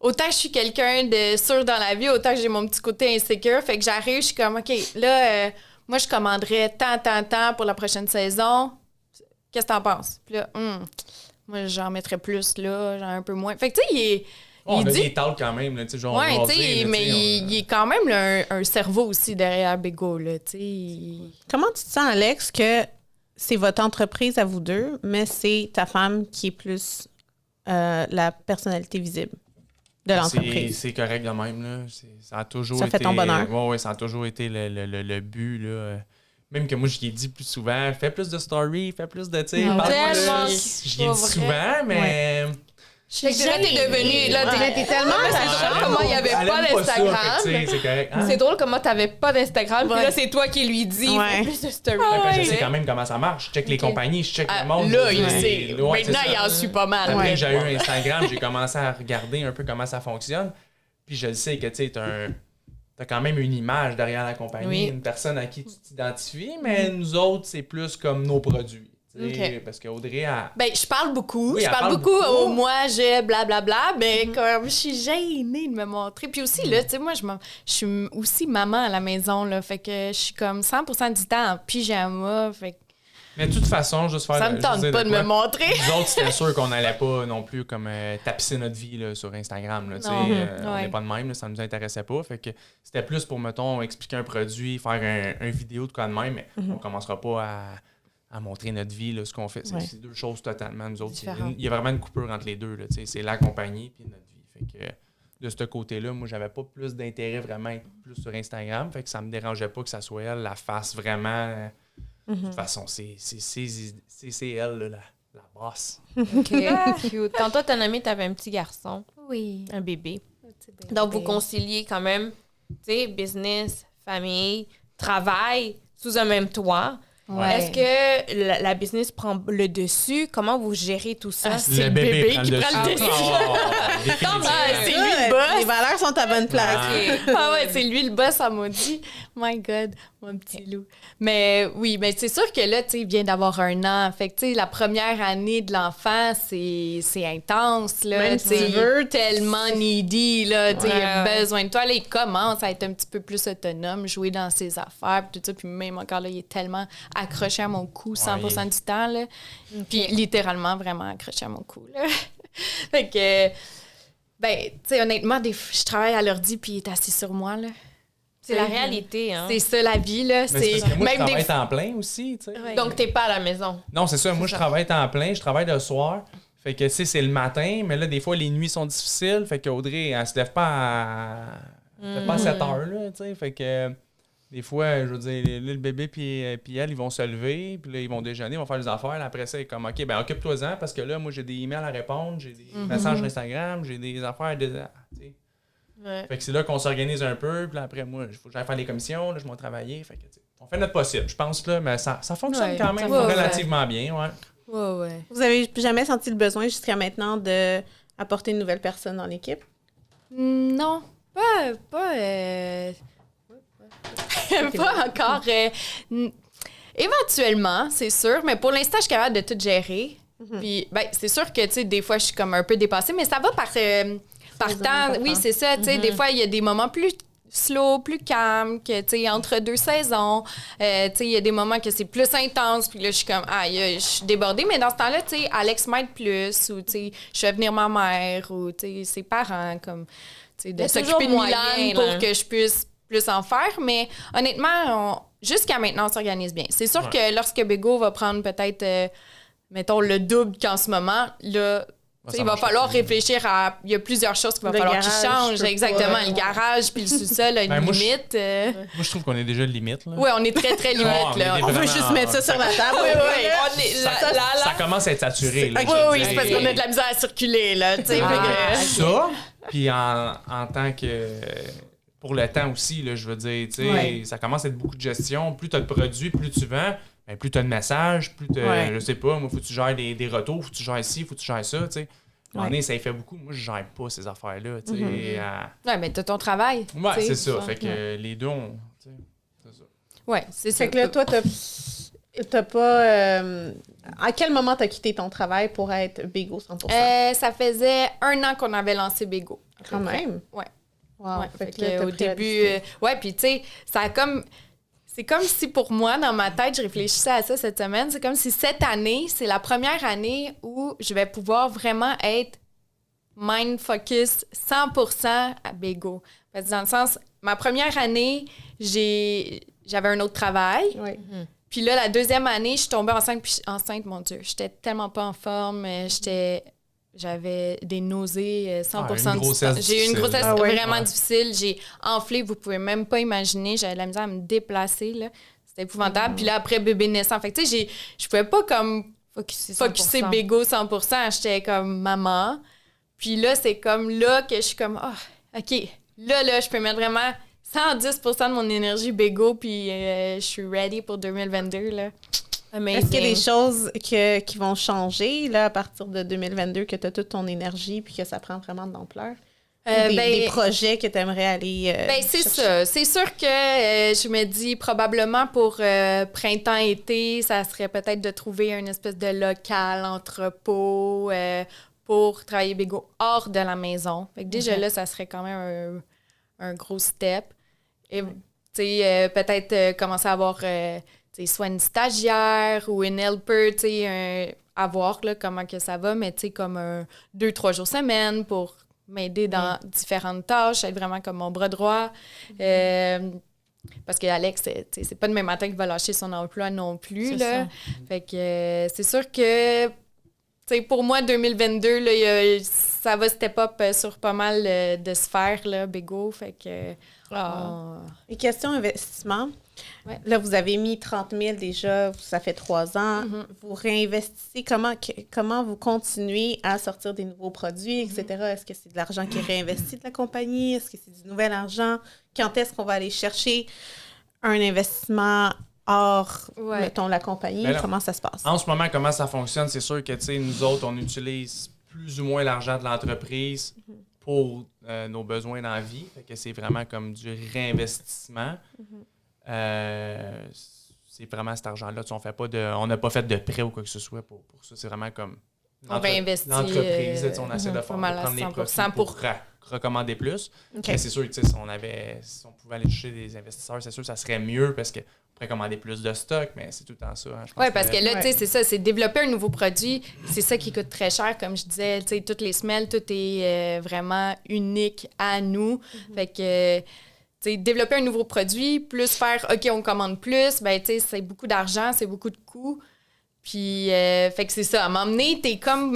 autant que je suis quelqu'un de sûr dans la vie, autant que j'ai mon petit côté insécure. Fait que j'arrive, je suis comme, OK, là, moi, je commanderais tant pour la prochaine saison. Qu'est-ce que t'en penses? Puis là, moi, j'en mettrais plus, là, j'en un peu moins. Fait que, tu sais, On il a dit. des talks quand même, là, tu sais, genre. Ouais, rasé, tu sais, là, mais tu sais, il est quand même là, un cerveau aussi derrière Bego, là, tu sais. Comment tu te sens, Alex, que c'est votre entreprise à vous deux, mais c'est ta femme qui est plus la personnalité visible de l'entreprise? C'est correct de même, là. Ça a toujours Ça été. fait ton bonheur. Ouais, ça a toujours été le but, là. Même que moi, je l'ai dit plus souvent, fais plus de stories, fais plus de, tu sais, Ah, parle-moi tellement de- Je l'ai pas dit vrai. souvent, mais. Fait que là, t'es devenu. Là, Ouais, t'es tellement c'est attachant. drôle comment il y avait Elle pas aime ça, d'Instagram. fait que, tu sais, c'est correct. Hein? C'est drôle comment t'avais pas d'Instagram, puis Ouais. là, c'est toi qui lui dis, Ouais. fais plus de stories. Fait que je sais quand même comment ça marche. Je check les compagnies, je check le monde. Là, il Ouais, sait. ouais, c'est Maintenant, ça. il en suit pas mal. Après Ouais. que j'ai eu Instagram, j'ai commencé à regarder un peu comment ça fonctionne. Puis je le sais que tu sais, t'as quand même une image derrière la compagnie, Oui. une personne à qui tu t'identifies, mais nous autres, c'est plus comme nos produits. Tu sais, Ok. Parce qu'Audrey, a. Ben, je parle beaucoup. Oui, je elle parle parle beaucoup beaucoup. au moi, je, blablabla. Mais comme je suis gênée de me montrer. Puis aussi, là, tu sais, moi, je suis aussi maman à la maison, là. Fait que je suis comme 100% du temps en pyjama. Fait que Mais de toute façon, juste faire. ça me je tente veux dire pas de me quoi. montrer. Nous autres, c'était sûr qu'on n'allait pas non plus comme tapisser notre vie là, sur Instagram. Là, tu sais, Non. on Ouais. n'est pas de même, là, ça nous intéressait pas. Fait que c'était plus pour, mettons, expliquer un produit, faire un vidéo de quoi de même, mais on commencera pas à montrer notre vie, là, ce qu'on fait. Ouais. C'est deux choses totalement. Nous autres, Différentes. il y a vraiment une coupure entre les deux. Là, tu sais, c'est la compagnie puis notre vie. Fait que de ce côté-là, moi, j'avais pas plus d'intérêt vraiment à être plus sur Instagram. Fait que ça me dérangeait pas que ça soit elle la face vraiment. De toute façon, c'est elle, là, la boss. OK, cute. Quand toi, t'as nommé, t'avais un petit garçon, Oui. un bébé. Donc, vous conciliez quand même, tu sais, business, famille, travail, sous un même toit. Ouais. Est-ce que la business prend le dessus? Comment vous gérez tout ça? C'est le bébé qui prend le dessus. Définitivement. C'est lui le boss. Les valeurs sont à bonne place. Ah ouais, c'est lui le boss, ça m'a dit. My God, mon petit loup. Mais oui, mais c'est sûr que là, tu sais, il vient d'avoir 1 an. Fait que, tu sais, la première année de l'enfant, c'est intense, là. Même Tu si sais, tu veux, tellement needy, là. Tu sais, il a Ouais. besoin de toi. Là, il commence à être un petit peu plus autonome, jouer dans ses affaires, puis tout ça. Puis même encore là, il est tellement accroché à mon cou 100% du temps, là. Puis littéralement, vraiment accroché à mon cou, là. Fait que... Ben, tu sais, honnêtement, je travaille à l'ordi puis il est assis sur moi, là. C'est la réalité, hein? C'est ça, la vie, là. Mais c'est parce que moi, je même travaille des... temps plein aussi, tu sais. Ouais. Donc, t'es pas à la maison. Non, c'est ça. Moi, je travaille temps plein. Je travaille le soir. Fait que, tu sais, c'est le matin. Mais là, des fois, les nuits sont difficiles. Fait qu'Audrey, elle se lève pas à 7 heures, là, tu sais. Fait que, des fois, je veux dire, là, le bébé puis elle, ils vont se lever. Puis là, ils vont déjeuner, ils vont faire des affaires. Là, après ça, il est comme, OK, ben occupe-toi-en. Parce que là, moi, j'ai des emails à répondre. J'ai des messages Instagram. J'ai des affaires, tu sais. Ouais. Fait que c'est là qu'on s'organise un peu. Puis là, après, moi, il faut que j'aille faire les commissions. Là, je vais travailler. Fait que, tu sais, on fait notre possible, je pense, là. Mais ça fonctionne Ouais, quand même ça va, relativement bien, ouais. Ouais. Vous avez jamais senti le besoin jusqu'à maintenant d'apporter une nouvelle personne dans l'équipe? Non, pas pas encore. Éventuellement, c'est sûr, mais pour l'instant, je suis capable de tout gérer. Puis, ben, c'est sûr que, tu sais, des fois, je suis comme un peu dépassée, mais ça va par temps. Oui, c'est ça. Tu sais, des fois, il y a des moments plus slow, plus calme, que, tu sais, entre 2 saisons. Tu sais, il y a des moments que c'est plus intense, puis là, je suis comme, je suis débordée. Mais dans ce temps-là, tu sais, Alex m'aide plus, ou, tu sais, je fais venir ma mère, ou, tu sais, ses parents, comme, tu sais, de Il y a s'occuper de toujours Milan moyen, pour là. que je puisse plus en faire. Mais honnêtement, jusqu'à maintenant, on s'organise bien. C'est sûr que lorsque Bego va prendre peut-être, mettons, le double qu'en ce moment, là, tu sais, il va falloir réfléchir à... Il y a plusieurs choses qu'il va Le falloir qu'ils garage, changent. je peux Exactement. pas. Le garage, puis le sous-sol, a une Ben, moi, limite. Moi, je trouve qu'on est déjà limite, là. Oui, on est très, très limite. on là. est On veut Vraiment, juste mettre ça sur la table. Ça commence à être saturé, là. Oui, je veux oui, dire. c'est parce qu'on a de la misère à circuler, là. Tu sais, fait que- Ça, puis en tant que... Pour le temps aussi, là, je veux dire, tu sais, ça commence à être beaucoup de gestion. Plus tu as de produits, plus tu vends, ben, plus tu as de messages, plus tu je sais pas, moi, faut que tu gères des retours, faut que tu gères ci, faut que tu gères ça, tu sais. À un moment donné, ça y fait beaucoup. Moi, je gère pas ces affaires-là, tu sais. Ouais, mais t'as ton travail. Ouais, tu sais. c'est ça. Fait que les deux, tu sais, c'est ça. Ouais, c'est ça. Fait que là, toi, t'as pas... à quel moment t'as quitté ton travail pour être Bego 100%? Ça faisait 1 an qu'on avait lancé Bego. Quand même? Ouais. Wow. Ouais, Fait fait que là, que t'as au pris la début, décision. ouais, puis tu sais, ça a comme, c'est comme si pour moi, dans ma tête, je réfléchissais à ça cette semaine, c'est comme si cette année, c'est la première année où je vais pouvoir vraiment être mind focus 100% à Bego. Parce que dans le sens, ma première année, j'avais un autre travail. Oui. Puis là, la deuxième année, je suis tombée enceinte. Puis enceinte, mon Dieu, j'étais tellement pas en forme. J'avais des nausées 100% une du grossesse temps. J'ai eu une difficile. grossesse Ah ouais. vraiment difficile. J'ai enflé, vous pouvez même pas imaginer. J'avais de la misère à me déplacer, là. C'était épouvantable. Puis là, après, bébé naissant. Fait que, tu sais, je pouvais pas comme focuser Bego 100%. J'étais comme maman. Puis là, c'est comme là que je suis comme, OK, là, je peux mettre vraiment 110% de mon énergie Bego, puis je suis ready pour 2022, là. Est-ce qu'il y a des choses qui vont changer là, à partir de 2022, que tu as toute ton énergie puis que ça prend vraiment de l'ampleur? Ou des projets que tu aimerais aller C'est chercher? ça. C'est sûr que je me dis probablement pour printemps-été, ça serait peut-être de trouver une espèce de local, entrepôt, pour travailler Bego hors de la maison. Fait que déjà là, ça serait quand même un gros step. Et tu sais, peut-être commencer à avoir soit une stagiaire ou une helper, tu sais, à voir là, comment que ça va, mais tu sais, comme 2-3 jours semaine pour m'aider dans différentes tâches, être vraiment comme mon bras droit. Parce que Alex, c'est pas demain matin qu'il va lâcher son emploi non plus. Là. Fait que c'est sûr que sais, pour moi, 2022, là, ça va step up sur pas mal de sphères, là, Bego. Fait que... Et question investissement. Ouais. Là, vous avez mis 30 000 déjà, ça fait 3 ans. Vous réinvestissez. Comment vous continuez à sortir des nouveaux produits, etc.? Est-ce que c'est de l'argent qui est réinvesti de la compagnie? Est-ce que c'est du nouvel argent? Quand est-ce qu'on va aller chercher un investissement hors, mettons, la compagnie? Ben là, comment ça se passe? En ce moment, comment ça fonctionne? C'est sûr que, tu sais, nous autres, on utilise plus ou moins l'argent de l'entreprise pour nos besoins dans la vie. Fait que c'est vraiment comme du réinvestissement. C'est vraiment cet argent-là. On n'a pas fait de prêt ou quoi que ce soit pour ça. C'est vraiment comme on réinvestit l'entreprise. On essaie de prendre les profits pour recommander plus. Okay. Mais c'est sûr que si on pouvait aller chercher des investisseurs, c'est sûr que ça serait mieux parce qu'on pourrait commander plus de stock, mais c'est tout le temps ça. Hein, oui, parce que là, tu sais, c'est ça, c'est développer un nouveau produit. C'est ça qui coûte très cher, comme je disais. Tu sais, toutes les semelles, tout est vraiment unique à nous. Fait que... T'sais, développer un nouveau produit, plus faire « OK, on commande plus », ben tu sais, c'est beaucoup d'argent, c'est beaucoup de coûts. Puis, fait que c'est ça. À m'emmener, t'es comme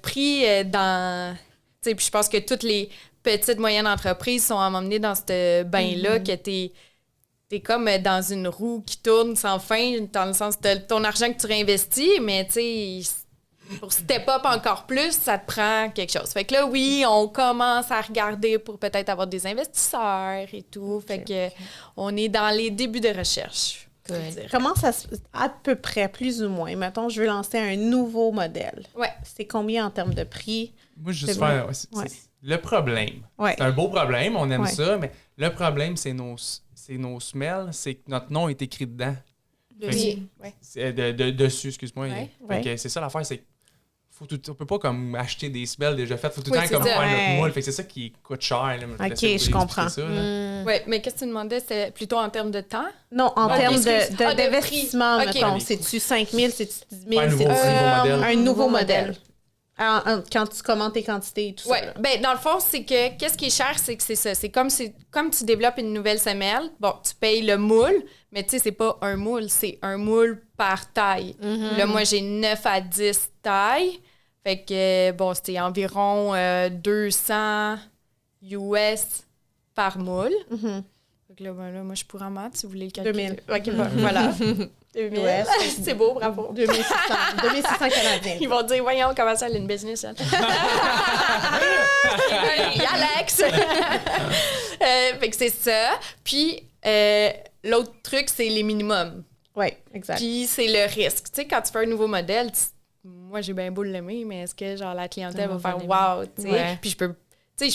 pris dans... Tu sais, puis je pense que toutes les petites, moyennes entreprises sont à m'emmener dans ce bain-là, que t'es comme dans une roue qui tourne sans fin, dans le sens de ton argent que tu réinvestis, mais tu sais... Pour step up encore plus, ça te prend quelque chose. Fait que là, oui, on commence à regarder pour peut-être avoir des investisseurs et tout. Fait que on est dans les débuts de recherche. Comment ça se... À peu près, plus ou moins. Mettons, je veux lancer un nouveau modèle. Ouais. C'est combien en termes de prix? Moi, juste faire... Le problème. Ouais. C'est un beau problème, on aime ça, mais le problème, c'est nos semelles, c'est que notre nom est écrit dedans. Dessus, excuse-moi. Fait que c'est ça l'affaire, c'est on peut pas comme acheter des semelles déjà faites, faut tout le temps comme faire notre moule. Fait que c'est ça qui coûte cher. Là, OK, je comprends. Oui, mais qu'est-ce que tu demandais? C'est plutôt en termes de temps? Non, en termes d'investissement, mettons. C'est-tu 5 000, c'est-tu 10 000? Un nouveau modèle. Quand tu commandes tes quantités et tout ça. Oui, bien, dans le fond, c'est que qu'est-ce qui est cher, c'est que c'est ça. C'est comme tu développes une nouvelle semelle, bon, tu payes le moule, mais tu sais, c'est pas un moule, c'est un moule par taille. Là, moi, j'ai 9 à 10 tailles. Fait que, bon, c'était environ 200 US par moule. Fait que là, voilà, moi, je pourrais en maths si vous voulez le calculer. 2000. OK, voilà. 2000. C'est beau, bravo. 2600 Canadiens. Ils vont dire, voyons, comment ça, elle a une business. Alex! Fait que c'est ça. Puis, l'autre truc, c'est les minimums. Oui, exact. Puis, c'est le risque. Tu sais, quand tu fais un nouveau modèle, moi, j'ai bien beau l'aimer, mais est-ce que, genre, la clientèle va faire « wow », tu sais? Ouais. Puis, je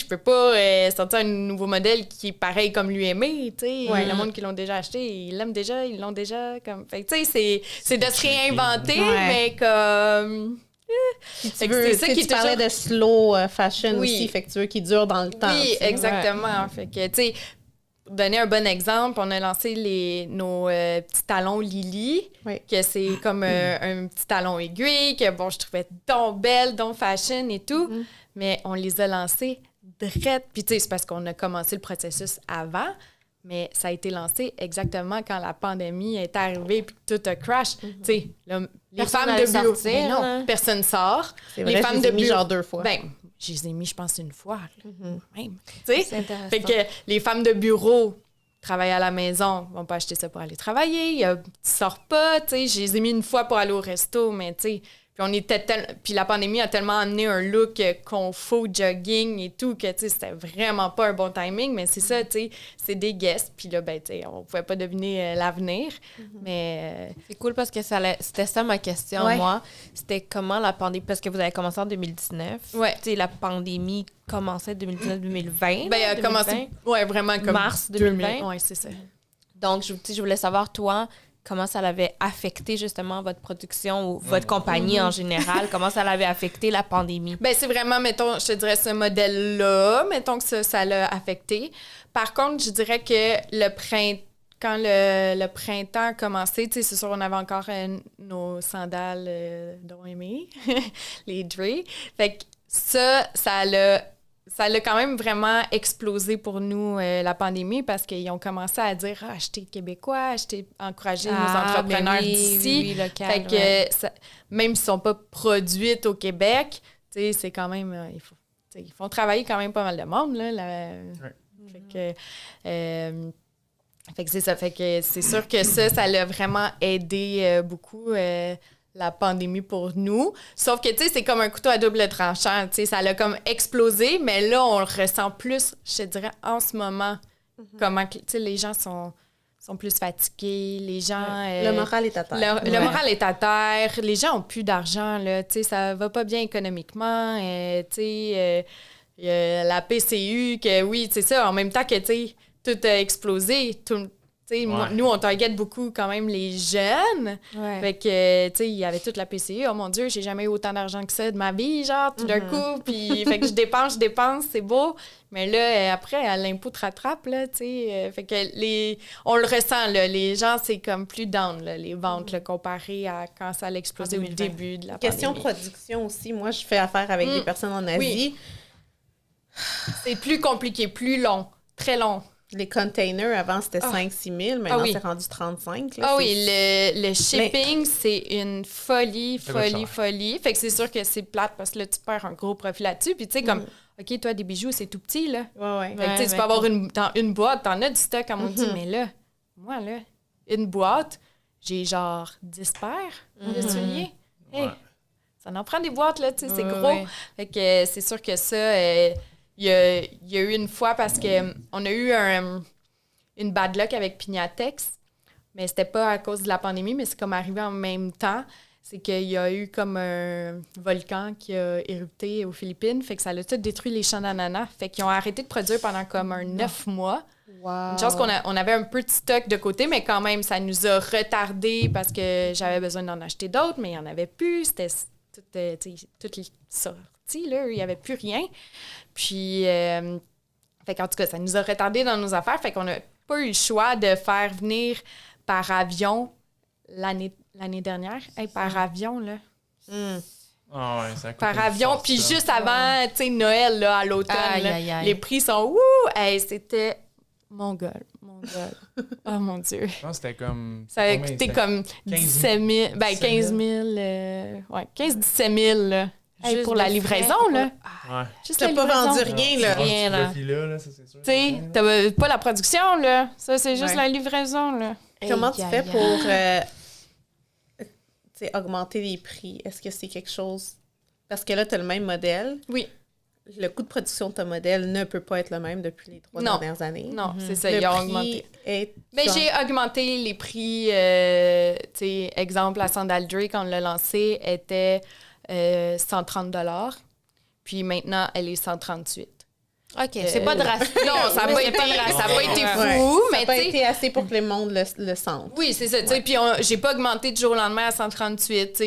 peux pas sortir un nouveau modèle qui est pareil comme lui aimé, tu sais. Le monde qui l'ont déjà acheté, ils l'aiment déjà, ils l'ont déjà comme... Fait que, tu sais, c'est de se réinventer, mais comme... Tu parlais de slow fashion aussi, fait que tu veux qu'il dure dans le temps. Oui, exactement. Fait que, tu sais, pour donner un bon exemple, on a lancé nos petits talons Lily, que c'est comme un petit talon aiguille, que bon, je trouvais donc belle, donc fashion et tout, mais on les a lancés drette. Puis tu sais, c'est parce qu'on a commencé le processus avant, mais ça a été lancé exactement quand la pandémie est arrivée puis tout a crash. Tu sais, les femmes de bureau... sortir, non, personne sort. C'est vrai, les femmes de bureau, genre 2 fois. Ben, je les ai mis, je pense, une fois. Même. Tu sais? Fait que les femmes de bureau travaillent à la maison, vont pas acheter ça pour aller travailler. Tu sors pas, tu sais. Je les ai mis une fois pour aller au resto, mais tu sais... Puis la pandémie a tellement amené un look confo, jogging et tout, que, tu sais, c'était vraiment pas un bon timing, mais c'est ça, tu sais, c'est des guests. Puis là, ben, tu sais, on pouvait pas deviner l'avenir, mais... C'est cool parce que c'était ça ma question, moi. C'était comment la pandémie... Parce que vous avez commencé en 2019. Tu sais, la pandémie commençait 2019-2020. Ben, elle a commencé, vraiment comme... Mars 2020. Oui, c'est ça. Donc, je voulais savoir, toi... Comment ça l'avait affecté justement votre production ou votre compagnie en général? Comment ça l'avait affecté la pandémie? Ben c'est vraiment, mettons, je te dirais ce modèle-là, mettons que ça l'a affecté. Par contre, je dirais que quand le printemps a commencé, tu sais, c'est sûr, on avait encore nos sandales dont aimé, les Dre. Fait que ça l'a ça l'a quand même vraiment explosé pour nous, la pandémie, parce qu'ils ont commencé à dire « achetez québécois, encourager nos entrepreneurs d'ici. Oui, local, fait que même s'ils ne sont pas produits au Québec, c'est quand même... ils font travailler quand même pas mal de monde. Là, Fait que c'est ça. Fait que c'est sûr que ça l'a vraiment aidé beaucoup, la pandémie pour nous. Sauf que, c'est comme un couteau à double tranchant. Ça l'a comme explosé, mais là, on le ressent plus, je te dirais, en ce moment. Comment, les gens sont plus fatigués, les gens... le moral est à terre. Le moral est à terre. Les gens ont plus d'argent, là. Ça va pas bien économiquement. La PCU, que oui, c'est ça. En même temps que, tout a explosé. Nous, on target beaucoup quand même les jeunes. Ouais. Fait que, il y avait toute la PCU. Oh mon Dieu, j'ai jamais eu autant d'argent que ça de ma vie, genre, tout d'un coup. Puis, fait que je dépense, c'est beau. Mais là, après, l'impôt te rattrape, là, fait que on le ressent, là. Les gens, c'est comme plus down, là, les ventes, là, comparé à quand ça allait exploser au début de la pandémie. Question production aussi. Moi, je fais affaire avec des personnes en Asie. Oui. C'est plus compliqué, plus long, très long. Les containers, avant, c'était 5-6 000. Maintenant, oui. c'est rendu 35. Là, oui, le shipping, c'est une folie. Fait que c'est sûr que c'est plate parce que là, tu perds un gros profit là-dessus. Puis, comme, OK, toi, des bijoux, c'est tout petit, là. Ouais. Fait que, tu peux avoir une boîte, t'en as du stock, comme on dit. Mais là, moi, là, une boîte, j'ai genre 10 paires de souliers. Hey, ça en prend des boîtes, là, tu sais, c'est gros. Ouais. Fait que c'est sûr que ça... Il y a eu une fois parce que on a eu une bad luck avec Pignatex, mais c'était pas à cause de la pandémie, mais c'est comme arrivé en même temps. C'est qu'il y a eu comme un volcan qui a érupté aux Philippines, fait que ça a tout détruit les champs d'ananas. Fait qu'ils ont arrêté de produire pendant comme 9 mois. Wow. Une chance qu'on avait un peu de stock de côté, mais quand même, ça nous a retardé parce que j'avais besoin d'en acheter d'autres, mais il n'y en avait plus. C'était toutes les sorties, là, il n'y avait plus rien. Puis, fait qu'en tout cas, ça nous a retardé dans nos affaires. Fait qu'on n'a pas eu le choix de faire venir par avion l'année dernière. Hey, par avion, là. Ah ouais, ça coûte par avion. Puis juste avant, tu sais, Noël, là, à l'automne, les prix sont wouh! Hey, c'était mon gueule. Oh mon Dieu. Je pense que c'était comme... Ça a coûté comme 17 000. Ben, 15 000. 15-17 000, là. Hey, pour la livraison, là. Juste t'as pas vendu rien, là. Rien, là. Ça, c'est sûr. Tu sais, t'as pas la production, là. Ça, c'est juste la livraison, là. Comment tu fais pour augmenter les prix? Est-ce que c'est quelque chose... Parce que là, t'as le même modèle. Oui. Le coût de production de ton modèle ne peut pas être le même depuis les 3 dernières années. Non, c'est ça, ils ont augmenté. Mais j'ai augmenté les prix. Tu sais, exemple, la Sandal Dre, quand on l'a lancée, était 130 $. Puis maintenant, elle est 138. OK, c'est pas drastique. Non, ça n'a pas été fou, mais ça n'a pas été assez pour que le monde le sente. Oui, c'est ça. Puis j'ai pas augmenté du jour au lendemain à 138.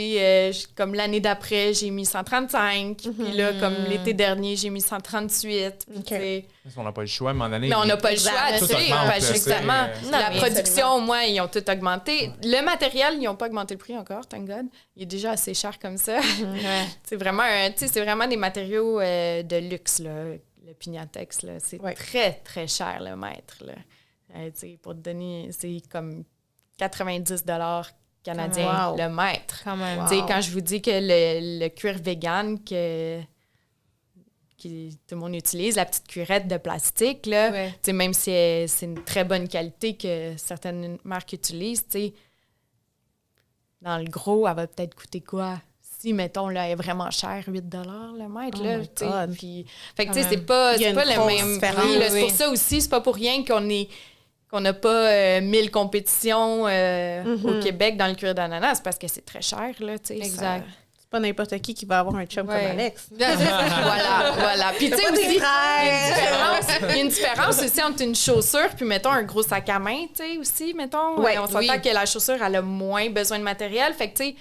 Comme l'année d'après, j'ai mis 135. Puis là, comme l'été dernier, j'ai mis 138. On n'a pas le choix à un moment donné. Mais on n'a pas le choix, tu sais. Justement, la production, au moins, ils ont tout augmenté. Le matériel, ils n'ont pas augmenté le prix encore, thank God. Il est déjà assez cher comme ça. C'est vraiment des matériaux de luxe, là. Le Pignatex, là, c'est très, très cher, le mètre. Là. Pour te donner, c'est comme 90 $ canadiens le mètre. Quand je vous dis que le cuir vegan que tout le monde utilise, la petite cuirette de plastique, là, même si c'est une très bonne qualité que certaines marques utilisent, dans le gros, elle va peut-être coûter quoi? Si, mettons, là, elle est vraiment chère, 8 $ le mètre, là, puis... Fait que, tu sais, c'est pas le même prix, là. C'est pour ça aussi, c'est pas pour rien qu'on n'a pas 1000 compétitions au Québec dans le cuir d'ananas, c'est parce que c'est très cher, là, tu sais. Exact. C'est pas n'importe qui va avoir un chum comme Alex. voilà. Puis, tu sais, aussi, il y a une différence aussi entre une chaussure puis, mettons, un gros sac à main, tu sais, aussi, mettons. On s'entend que la chaussure, elle a moins besoin de matériel, fait que, tu sais...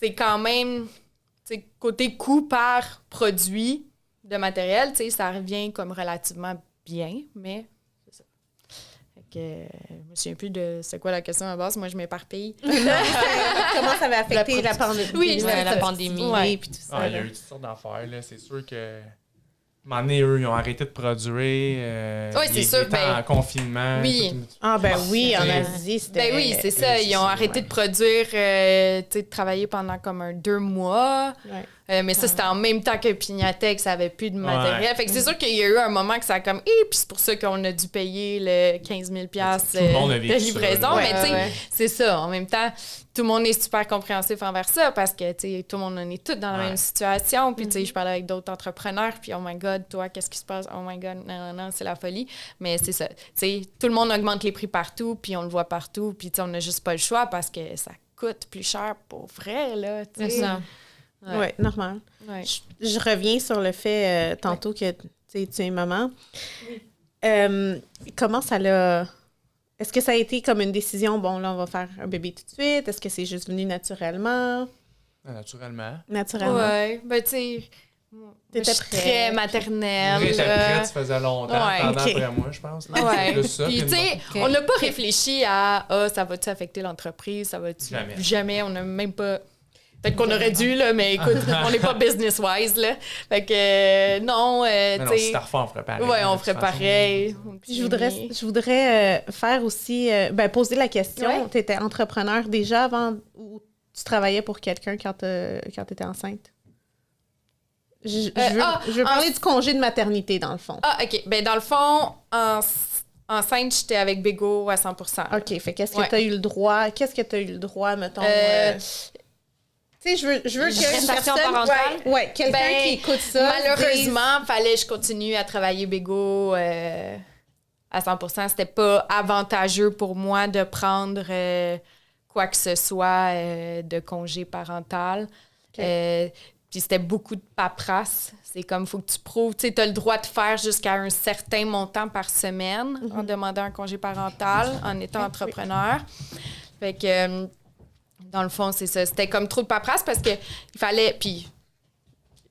C'est quand même, côté coût par produit de matériel, ça revient comme relativement bien, mais c'est ça. Fait que, je me souviens plus de c'est quoi la question à base. Moi, je m'éparpille. Comment ça va affecter la pandémie? Oui, la pandémie. Puis tout ça, il y a eu toutes sortes d'affaires, là. C'est sûr que un moment donné, eux, ils ont arrêté de produire. Oui, c'est ils sûr, étaient en confinement. oui. tout. Ah, ben oui, en c'est- Asie, c'était... Ben oui, c'est ça. Ils ont arrêté de produire, tu sais, de travailler pendant comme 2 mois. Ouais. Mais ça, c'était en même temps que Pignatec, ça avait plus de matériel. Ouais. Fait que c'est sûr qu'il y a eu un moment que ça a comme... puis c'est pour ça qu'on a dû payer le 15 000 Tout le monde a de vécu ça, livraison. là. Mais tu sais, Ouais. c'est ça. En même temps, tout le monde est super compréhensif envers ça parce que, tu sais, tout le monde on est tous dans la Ouais. même situation. Puis, tu sais, je parlais avec d'autres entrepreneurs. Puis, oh my God, toi, qu'est-ce qui se passe? Oh my God, non, c'est la folie. Mais c'est ça. Tu sais, tout le monde augmente les prix partout. Puis, on le voit partout. Puis, tu sais, on n'a juste pas le choix parce que ça coûte plus cher pour vrai, là. tu sais. C'est ça. Ouais, ouais, normal. Ouais. Je reviens sur le fait tantôt que tu es maman. Comment ça l'a... Est-ce que ça a été comme une décision, bon, là, on va faire un bébé tout de suite? Est-ce que c'est juste venu naturellement? Naturellement. Naturellement. Ouais, ben tu sais, T'étais je suis prête. très maternelle. J'étais prête, ça faisait longtemps, ouais, pendant ok. après moi, je pense. là. Ouais. C'est plus ça, Puis puis tu sais, Ok. on n'a pas réfléchi à ça va-tu affecter l'entreprise, ça va-tu Jamais. jamais, on n'a même pas. Peut-être qu'on aurait dû là, mais écoute, on n'est pas business wise là. Fait que non, Mais non, tu si sais. t'as refait, on ferait pareil. Ouais, on de toute ferait façon. pareil. Puis je voudrais faire aussi, poser la question. Ouais. Tu étais entrepreneur déjà avant ou tu travaillais pour quelqu'un quand tu étais enceinte? Je veux parler du congé de maternité, dans le fond. Ah, OK. Ben dans le fond, enceinte, j'étais avec Bego à 100%. OK, fait qu'est-ce que Ouais. tu as eu le droit? Qu'est-ce que tu as eu le droit, mettons? Tu sais, je veux que une prestation personne... parentale? Ouais, quelqu'un Ben, qui écoute ça... malheureusement, fallait que je continue à travailler Bego à 100%. C'était pas avantageux pour moi de prendre quoi que ce soit de congé parental. Ok. Puis c'était beaucoup de paperasse. C'est comme, faut que tu prouves, tu sais, t'as le droit de faire jusqu'à un certain montant par semaine en demandant un congé parental, en étant entrepreneur. Fait que, dans le fond, c'est ça. C'était comme trop de paperasse parce que il fallait... Puis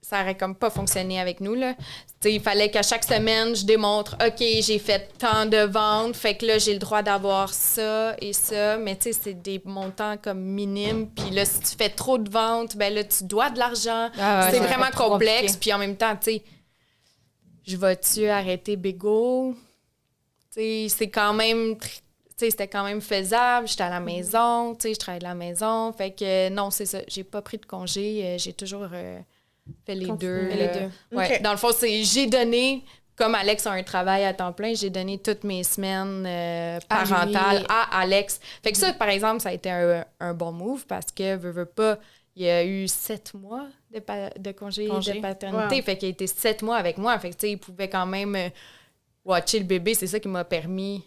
ça aurait comme pas fonctionné avec nous, là. Tu sais, il fallait qu'à chaque semaine, je démontre, OK, j'ai fait tant de ventes, fait que là, j'ai le droit d'avoir ça et ça. Mais tu sais, c'est des montants comme minimes. Puis là, si tu fais trop de ventes, ben là, tu dois de l'argent. Ah ouais, c'est ça vraiment fait trop complexe. compliqué. Puis en même temps, tu sais, je vais-tu arrêter Bego? Tu sais, c'est quand même... Tu sais, c'était quand même faisable. J'étais à la maison, tu sais, je travaillais de la maison. Fait que non, c'est ça. J'ai pas pris de congé. J'ai toujours fait les deux. Les deux. Ouais. Ok. Dans le fond, j'ai donné, comme Alex a un travail à temps plein, j'ai donné toutes mes semaines parentales lui. à Alex. Fait que ça, par exemple, ça a été un bon move parce que, veux pas, il y a eu 7 mois de congé de paternité. Wow. Fait qu'il a été 7 mois avec moi. Fait que, tu sais, il pouvait quand même watcher le bébé. C'est ça qui m'a permis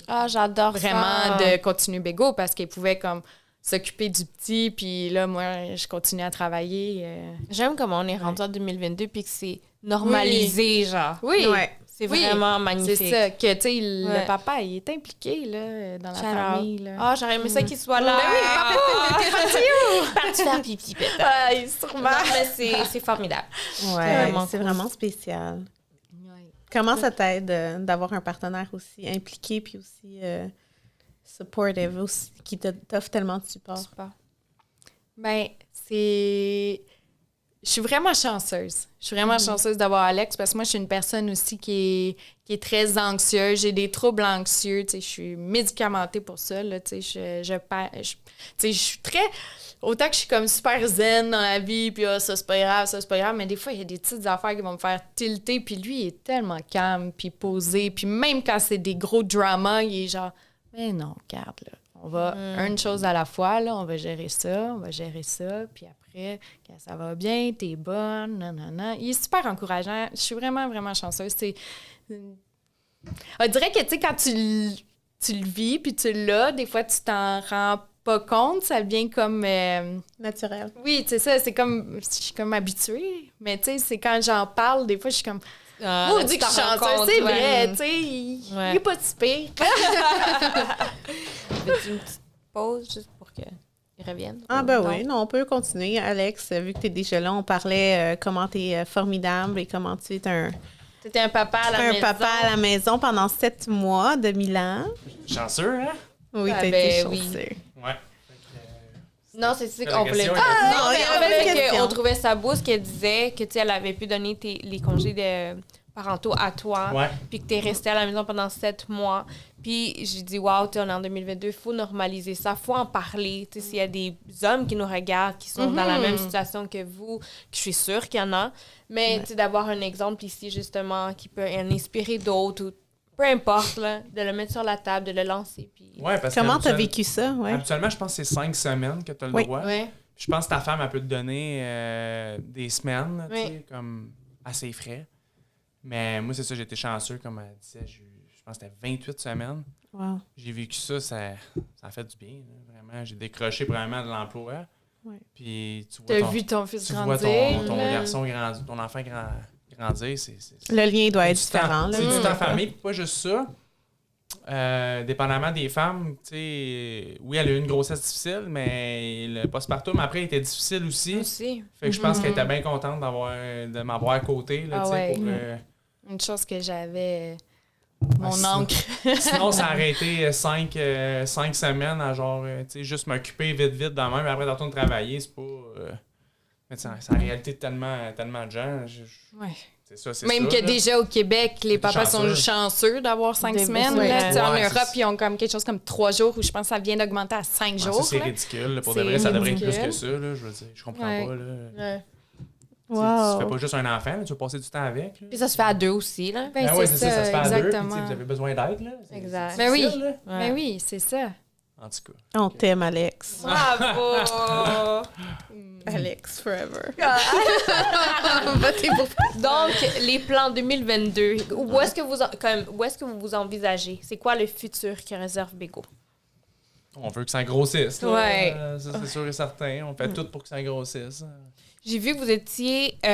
Ah, j'adore vraiment ça. de continuer Bego parce qu'il pouvait comme s'occuper du petit. Puis là, moi, je continue à travailler. J'aime comment on est rendu en 2022 puis que c'est normalisé, genre. Oui, Ouais. C'est Oui, vraiment magnifique. c'est ça. Que, tu sais, Ouais. le papa, il est impliqué, là, dans la Shout out. famille, là. Ah, j'aurais aimé ça qu'il soit là. Ben oui, papa, t'es parti où? Parti faire pipi, peut-être. Ah, Non, sûrement. mais c'est formidable. Ouais, vraiment c'est cool. vraiment spécial. Ouais. Comment ça t'aide d'avoir un partenaire aussi impliqué puis aussi supportive, aussi, qui t'offre tellement de support? Super. Ben, c'est... Je suis vraiment chanceuse. Je suis vraiment chanceuse d'avoir Alex parce que moi, je suis une personne aussi qui est très anxieuse. J'ai des troubles anxieux. Tu sais, je suis médicamentée pour ça. Là, tu sais, tu sais, je suis très... Autant que je suis comme super zen dans la vie, puis ça, c'est pas grave, ça, c'est pas grave, mais des fois, il y a des petites affaires qui vont me faire tilter, puis lui, il est tellement calme, puis posé, puis même quand c'est des gros dramas, il est genre, mais non, regarde, là, on va une chose à la fois, là, on va gérer ça, puis après, quand ça va bien, t'es bonne, nanana. Il est super encourageant. Je suis vraiment, vraiment chanceuse. On dirait que, tu sais, quand tu le vis, puis tu l'as, des fois, tu t'en rends pas compte, ça devient comme... Naturel. oui, c'est ça, c'est comme... Je suis comme habituée, mais tu sais, c'est quand j'en parle, des fois, je suis comme... Ah, Oh, là, dit tu que je suis t'en rends chanceuse, compte, c'est ouais. vrai, tu sais, il Ouais. est pas si pire. Fais-tu une petite pause juste pour qu'il revienne? Ah ben Non? oui, non, on peut continuer. Alex, vu que tu es déjà là, on parlait comment tu es formidable et comment tu es un T'étais un papa à la maison. papa à la maison pendant 7 mois de Milan. Chanceux, hein? Oui, Ah t'as ben été oui. chanceux. Ouais. Fait que, Non, c'est ça Quelle qu'on voulait question, dire. il y a- Non, il y mais a en pas de fait, question. on trouvait ça beau ce qu'elle disait, que tu sais, elle avait pu donner les congés de parentaux à toi, Ouais. puis que tu es resté à la maison pendant 7 mois. Puis j'ai dit, waouh, on est en 2022, il faut normaliser ça, il faut en parler. Tu sais, s'il y a des hommes qui nous regardent, qui sont dans la même situation que vous, que je suis sûre qu'il y en a, mais tu sais, d'avoir un exemple ici, justement, qui peut en inspirer d'autres, ou peu importe, là, de le mettre sur la table, de le lancer. Puis... Ouais, parce Comment que t'as vécu ça? Ouais. Habituellement, je pense que c'est 5 semaines que tu as le Oui. droit. Ouais. Je pense que ta femme, elle peut te donner des semaines, là, tu Oui. sais, comme à ses frais. Mais moi, c'est ça, j'étais chanceux, comme elle disait, je pense que c'était 28 semaines. Wow. J'ai vécu ça, ça a fait du bien, là, vraiment. J'ai décroché vraiment de l'emploi. Ouais. Puis tu vois, T'as vu ton fils tu vois grandir. ton là. garçon grandir, ton enfant grandir, c'est Le lien doit être du différent. temps, Là, c'est du veux temps pas. famille, puis pas juste ça. Dépendamment des femmes, tu sais, oui, elle a eu une grossesse difficile, mais le postpartum après était difficile aussi. Aussi. Fait que je pense qu'elle était bien contente de m'avoir à côté, là, Ah tu sais, ouais. pour, Une chose que j'avais mon sinon- encre. sinon, ça aurait été 5 semaines à genre, tu sais, juste m'occuper vite dans même, après retourner travailler, c'est pas... mais c'est en réalité tellement de gens. Ouais. C'est ça, c'est Même ça, que là. déjà au Québec, les papas sont chanceux. chanceux d'avoir 5 Des- semaines. ouais. Là. Tu sais, en Ouais, Europe, c'est- ils ont comme quelque chose comme 3 jours où je pense que ça vient d'augmenter à 5 Ouais, jours. ça, c'est là. ridicule. Là, pour de C'est vrai, ça devrait être plus ridicule. que ça. Là, je veux dire, je comprends Ouais. pas. Là. Ouais. Tu Wow. fais pas juste un enfant, là, tu veux passer du temps avec. Là. Puis ça se fait à deux aussi, là. Ben, Ben ouais, c'est ça, ça se fait à deux. Puis, exactement. tu sais, vous avez besoin d'aide. Là. Exact. Ben oui. difficile, là. Ben oui, c'est ça. En tout cas. On t'aime, Alex. Bravo! Alex forever. Donc, les plans 2022, où est-ce que vous vous envisagez? C'est quoi le futur qui réserve Bego? On veut que ça grossisse. Là. Ouais. Ça, c'est sûr et certain. On fait tout pour que ça grossisse. J'ai vu que vous étiez... tu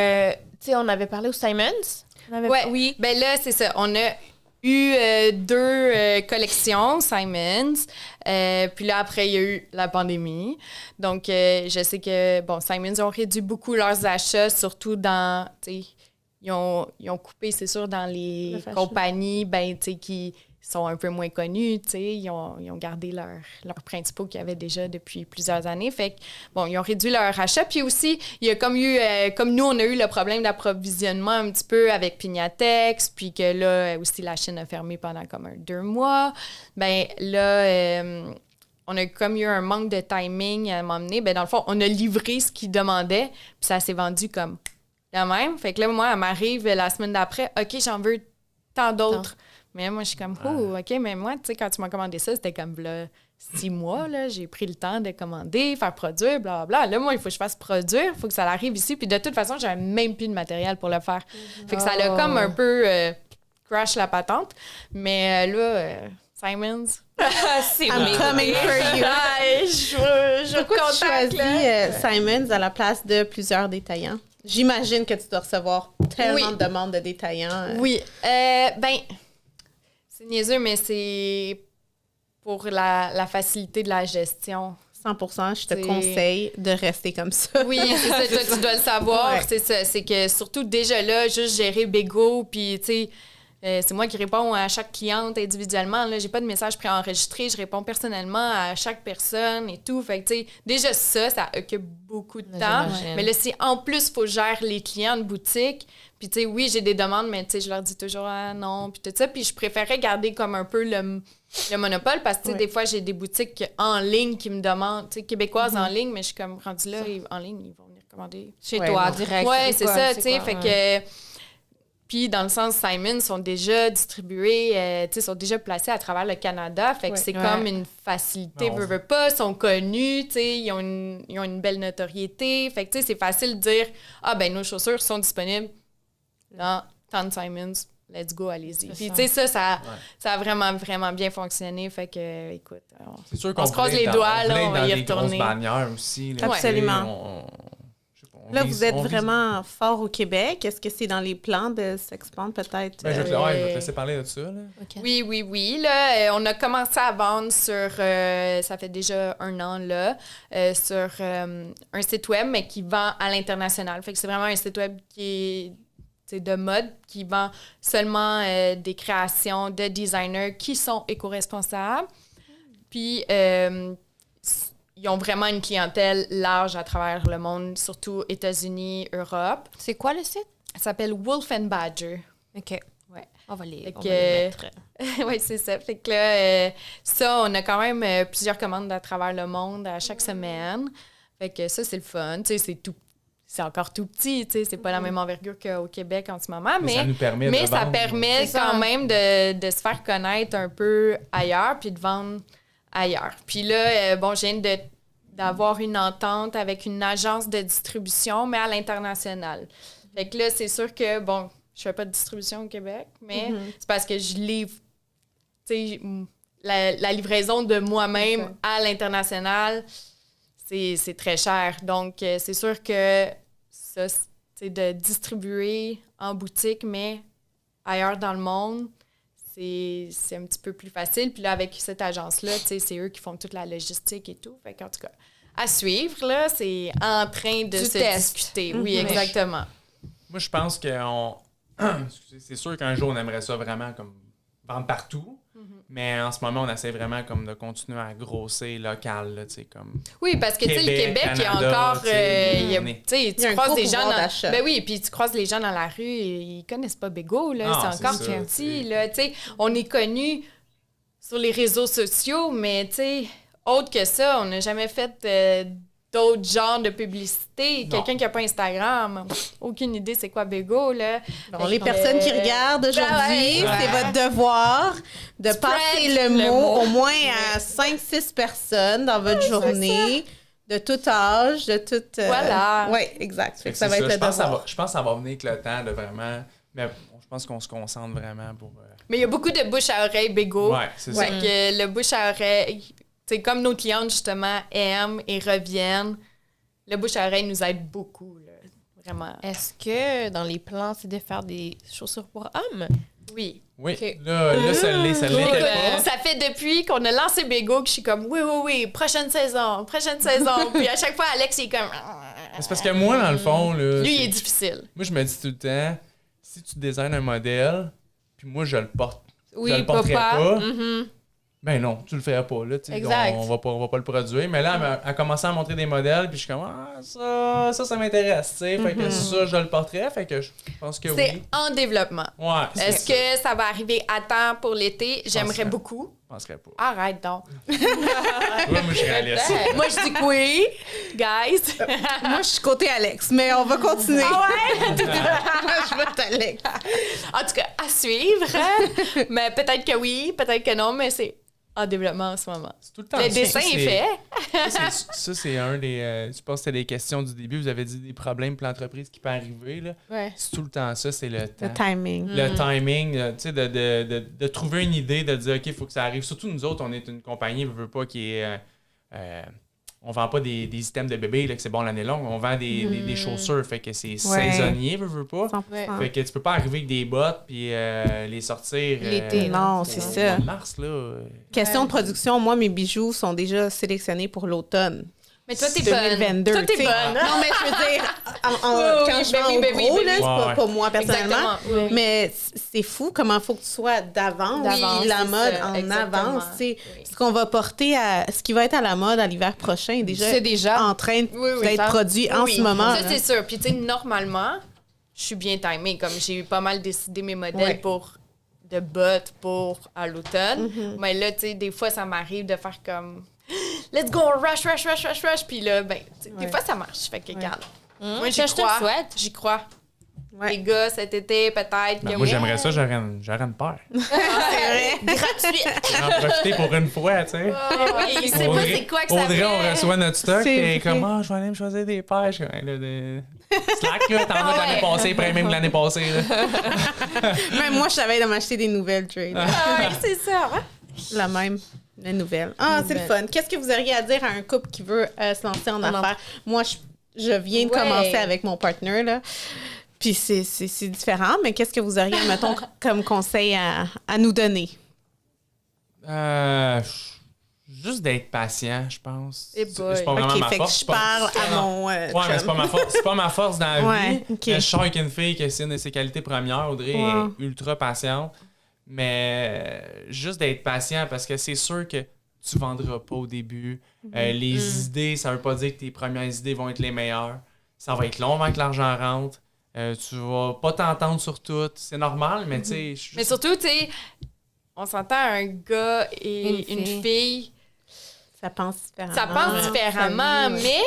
sais, on avait parlé au Simons. Ouais. Oui. Ben là, c'est ça. On a eu 2 collections, Simons. Puis là, après, il y a eu la pandémie. Donc, je sais que, bon, Simons ont réduit beaucoup leurs achats, surtout dans, tu sais, ils ont coupé, c'est sûr, dans les Le fashion. compagnies, ben, tu sais, qui sont un peu moins connues, tu sais. Ils ont gardé leurs principaux qu'ils avaient déjà depuis plusieurs années. Fait que, bon, ils ont réduit leur achat. Puis aussi, il y a comme eu, comme nous, on a eu le problème d'approvisionnement un petit peu avec Pignatex, puis que là, aussi, la Chine a fermé pendant comme 2 mois. Ben là, on a comme eu un manque de timing à m'emmener. Ben dans le fond, on a livré ce qu'ils demandaient, puis ça s'est vendu comme la même. Fait que là, moi, elle m'arrive la semaine d'après, OK, j'en veux tant d'autres. Mais moi, je suis comme, oh, OK, mais moi, tu sais, quand tu m'as commandé ça, c'était comme, là, 6 mois, là, j'ai pris le temps de commander, faire produire, blablabla. Là, moi, il faut que je fasse produire, il faut que ça arrive ici. Puis de toute façon, j'avais même plus de matériel pour le faire. Fait que ça l'a comme un peu crash la patente. Mais là, Simons... C'est I'm coming for you. je Pourquoi tu choisis Simons à la place de plusieurs détaillants? J'imagine que tu dois recevoir tellement Oui. de demandes de détaillants. Oui. Ben, c'est niaiseux, mais c'est pour la facilité de la gestion. 100%, je te C'est- conseille de rester comme ça. Oui, c'est ça, toi, tu dois le savoir. Ouais. C'est ça. C'est que surtout déjà là, juste gérer Bego, puis tu sais, c'est moi qui réponds à chaque cliente individuellement. Là, j'ai pas de message préenregistré, je réponds personnellement à chaque personne et tout. Fait que tu sais, déjà ça occupe beaucoup de temps. J'imagine. Mais là, si en plus, il faut gérer les clients de boutique, puis tu sais, oui, j'ai des demandes, mais tu sais, je leur dis toujours ah, non, puis tout ça. Puis je préférais garder comme un peu le monopole parce que tu sais, Ouais. des fois, j'ai des boutiques en ligne qui me demandent, tu sais, québécoises en ligne, mais je suis comme rendue là, en ligne, ils vont venir commander. Chez Ouais, toi, non. direct. Ouais, c'est quoi, ça, tu sais. quoi, Fait ouais. que. Puis, dans le sens, Simons sont déjà distribués, tu sais, sont déjà placés à travers le Canada. Fait que Ouais. c'est Ouais. comme une facilité, Non. veut pas, sont connus, tu sais, ils ont une belle notoriété. Fait que, tu sais, c'est facile de dire, ah, ben, nos chaussures sont disponibles dans tant de Simons. Let's go, allez-y. Puis, tu sais, ça a vraiment, vraiment bien fonctionné. Fait que, écoute, C'est sûr On se croise les doigts, là, on va y retourner. Dans des grosses bannières aussi. Là, Absolument. Je sais pas, on Là, vise- vous êtes on vise- vraiment fort au Québec. Est-ce que c'est dans les plans de s'expandre peut-être? Ben, je vais te laisser parler de ça. Là. OK. Oui. Là, on a commencé à vendre sur, ça fait déjà 1 an, là, sur un site web, mais qui vend à l'international. Fait que c'est vraiment un site web qui est de mode, qui vend seulement des créations de designers qui sont éco-responsables. Puis, ils ont vraiment une clientèle large à travers le monde, surtout États-Unis, Europe. C'est quoi le site? Ça s'appelle Wolf and Badger. OK. Ouais. On va les que- mettre. Oui, c'est ça. Fait que là, ça, on a quand même plusieurs commandes à travers le monde à chaque semaine. Fait que ça, c'est le fun. Tu sais, c'est encore tout petit, tu sais, c'est pas la même envergure qu'au Québec en ce moment, ça nous permet de ça vendre. permet C'est quand ça. même de se faire connaître un peu ailleurs puis de vendre ailleurs. Puis là, bon, je viens d'avoir une entente avec une agence de distribution, mais à l'international. Fait que là, c'est sûr que, bon, je fais pas de distribution au Québec, mais c'est parce que je livre, tu sais, la livraison de moi-même à l'international, c'est très cher. Donc, c'est sûr que ça, c'est de distribuer en boutique, mais ailleurs dans le monde, c'est un petit peu plus facile. Puis là, avec cette agence-là, tu sais, c'est eux qui font toute la logistique et tout. Fait qu'en tout cas, à suivre, là, c'est en train de Du se test. discuter. Oui, exactement. Moi, je pense que c'est sûr qu'un jour, on aimerait ça vraiment comme vendre partout. Mais en ce moment, on essaie vraiment comme de continuer à grossir local, là, tu sais, comme... Oui, parce que, tu sais, le Québec, Québec, il y a Canada, encore... tu sais, il y a- on est- tu sais, Il y a tu un croises gros des gens pouvoir dans... d'achat. Ben oui, puis tu croises les gens dans la rue et ils connaissent pas Bégo, là. Ah, c'est c'est encore ça, tout petit, c'est- là. Tu sais, on est connus sur les réseaux sociaux, mais, tu sais, autre que ça, on n'a jamais fait d'autres genres de publicité. Non. Quelqu'un qui n'a pas Instagram, aucune idée c'est quoi Bégo, là. Bon, les personnes qui regardent aujourd'hui, ouais. c'est votre devoir de Spread passer le le mot mot. au moins à 5-6 personnes dans votre journée, de tout âge, de tout... Voilà. Oui, exact. Fait Fait que que ça c'est va être ça. le devoir. Je pense que ça va venir avec le temps de vraiment... Mais je pense qu'on se concentre vraiment pour... Mais il y a beaucoup de bouche à oreille Bégo. Ouais, c'est Fait ça. que le bouche à oreille, tu sais, comme nos clientes, justement, aiment et reviennent, le bouche à oreille nous aide beaucoup, là. Vraiment. Est-ce que dans les plans, c'est de faire des chaussures pour hommes? Oui. Oui, Ok. là, ça l'était Écoute, pas. ça fait depuis qu'on a lancé Bégo que je suis comme, oui, prochaine saison. Puis à chaque fois, Alex, il est comme... C'est parce que moi, dans le fond, là... Lui, il est c'est- difficile. Moi, je me dis tout le temps, si tu designes un modèle, puis moi, je le porte, Oui, je le porterai papa. pas, Mhm. ben non, tu le feras pas, là, tu sais, Exact. on va pas le produire. Mais là, elle a commencé à montrer des modèles, puis je suis comme, ça m'intéresse, tu sais, fait que ça, je le porterai, fait que je pense que C'est oui. en développement. Ouais, c'est Est-ce ça. que ça va arriver à temps pour l'été? J'aimerais penserais. beaucoup. Je penserais pas. Arrête donc. Ouais, moi, je serais réaliste. Moi, je dis que oui, guys. Moi, je suis côté Alex, mais on va continuer. Ah ouais? je vote Alex. En tout cas, à suivre. Mais peut-être que oui, peut-être que non, mais c'est en développement en ce moment. C'est tout le temps Le ça, dessin est c'est- fait. Ça, c'est un des... je pense que c'était des questions du début. Vous avez dit des problèmes pour l'entreprise qui peut arriver, là. Ouais. C'est tout le temps ça, c'est le temps. Le timing. Le timing, tu sais, de trouver une idée, de dire, OK, il faut que ça arrive. Surtout nous autres, on est une compagnie, on veut pas qui est... on vend pas des items de bébé, là, que c'est bon l'année longue. On vend des chaussures, fait que c'est saisonnier, veut pas. 100%. Fait que tu peux pas arriver avec des bottes puis les sortir... L'été, non, au c'est mois ça. de mars, là. Question de production, moi, mes bijoux sont déjà sélectionnés pour l'automne. Mais toi, t'es bonne. 2022. Toi, t'es tu sais. bonne. Non, mais je veux dire, Oui, quand oui, je ben vends oui, au ben oui, gros, ben là, oui. c'est pas Ouais. pour moi personnellement. Exactement. Oui. Mais c'est fou comment il faut que tu sois d'avance. D'avance, la c'est mode ça, en exactement. avance. Tu sais, Oui. ce qu'on va porter ce qui va être à la mode à l'hiver prochain est déjà, C'est déjà. en train Oui, oui, d'être ça- produit en Oui, ce moment. Ça, là. c'est sûr. Puis, tu sais, normalement, je suis bien timée. Comme j'ai pas mal décidé mes modèles Ouais. de bottes pour à l'automne. Mm-hmm. Mais là, tu sais, des fois, ça m'arrive de faire comme let's go, rush. Puis là, ben, tu sais, des Ouais. fois, ça marche. Fait que, regarde. Moi, j'y Ça, je te le crois. souhaite. J'y crois. Ouais. Les gars, cet été, peut-être. Ben, que moi, oui. j'aimerais ça, j'aurais une paire. Gratuit. En profiter pour une fois, tu sais. Oui, il sait pas c'est quoi que ça Audrey, fait. on reçoit notre stock, C'est et vrai. comment je vais aller me choisir des paires. Je suis comme, hey, là, Slack, là, t'en as de l'année passée, après même l'année passée. Là. Même moi, je savais de m'acheter des nouvelles trades. Ah, oui, c'est ça. hein? La même. Les nouvelles. Ah, c'est le fun. Qu'est-ce que vous auriez à dire à un couple qui veut se lancer en affaires? Moi, je viens de Ouais. commencer avec mon partner, là. Puis c'est différent, mais qu'est-ce que vous auriez, mettons, comme conseil à nous donner? Juste d'être patient, je pense. Eh C'est boy. pas vraiment OK, ma fait que force. je parle à mon Ouais, mais c'est chum. pas ma force. C'est pas ma force dans la Ouais, vie. ok. Mais je sors avec une fille que c'est une de ses qualités premières. Audrey Wow. est ultra patiente. Mais juste d'être patient parce que c'est sûr que tu vendras pas au début. Les idées, ça veut pas dire que tes premières idées vont être les meilleures. Ça va être long avant que l'argent rentre. Tu vas pas t'entendre sur tout. C'est normal, mais tu sais... Mais surtout, tu sais, on s'entend un gars et une fille. Ça pense différemment. Ça pense différemment, mais,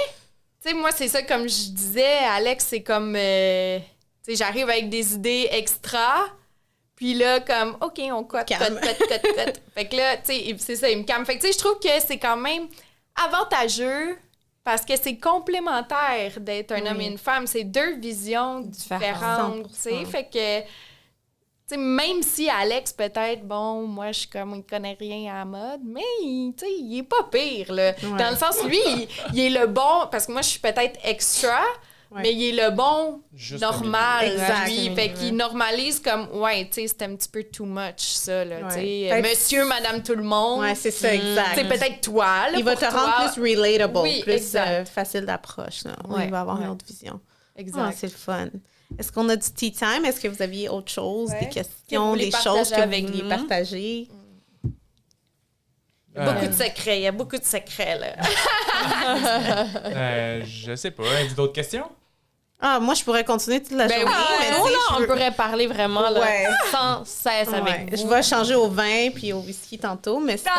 tu sais, moi, c'est ça, comme je disais, Alex, c'est comme, tu sais, j'arrive avec des idées extra, puis là, comme, OK, on cote. Fait que là, tu sais, c'est ça, il me calme. Fait que, tu sais, je trouve que c'est quand même avantageux parce que c'est complémentaire d'être un homme et une femme. C'est deux visions différentes, tu sais. Fait que... T'sais, même si Alex, peut-être, bon, moi, je suis comme, il connaît rien à la mode, mais, tu sais, il est pas pire, là. Ouais. Dans le sens, lui, il est le bon, parce que moi, je suis peut-être extra, mais il est le bon Juste normal, Exact. lui. Fait qu'il normalise comme, ouais, tu sais, c'est un petit peu too much, ça, là, tu sais. Fait que- Monsieur, madame, tout le monde. Ouais, c'est ça, exact. C'est peut-être toi, là, Il va pour te rendre toi. plus relatable, Oui, plus exact. facile d'approche. Là. Ouais, Il va avoir ouais. une autre vision. Exact. Ah, c'est le fun. Est-ce qu'on a du tea time? Est-ce que vous aviez autre chose, des Que questions, vous voulez des partager choses que avec vous vouliez nous? partager? Beaucoup de secrets, il y a beaucoup de secrets, là. je sais pas. Avez-vous d'autres questions? Ah, moi, je pourrais continuer toute la journée. mais Nous, tu sais, là, je on veux- pourrait parler vraiment là, Ouais. sans cesse Ouais, avec je vous. vais changer au vin puis au whisky tantôt, mais sinon,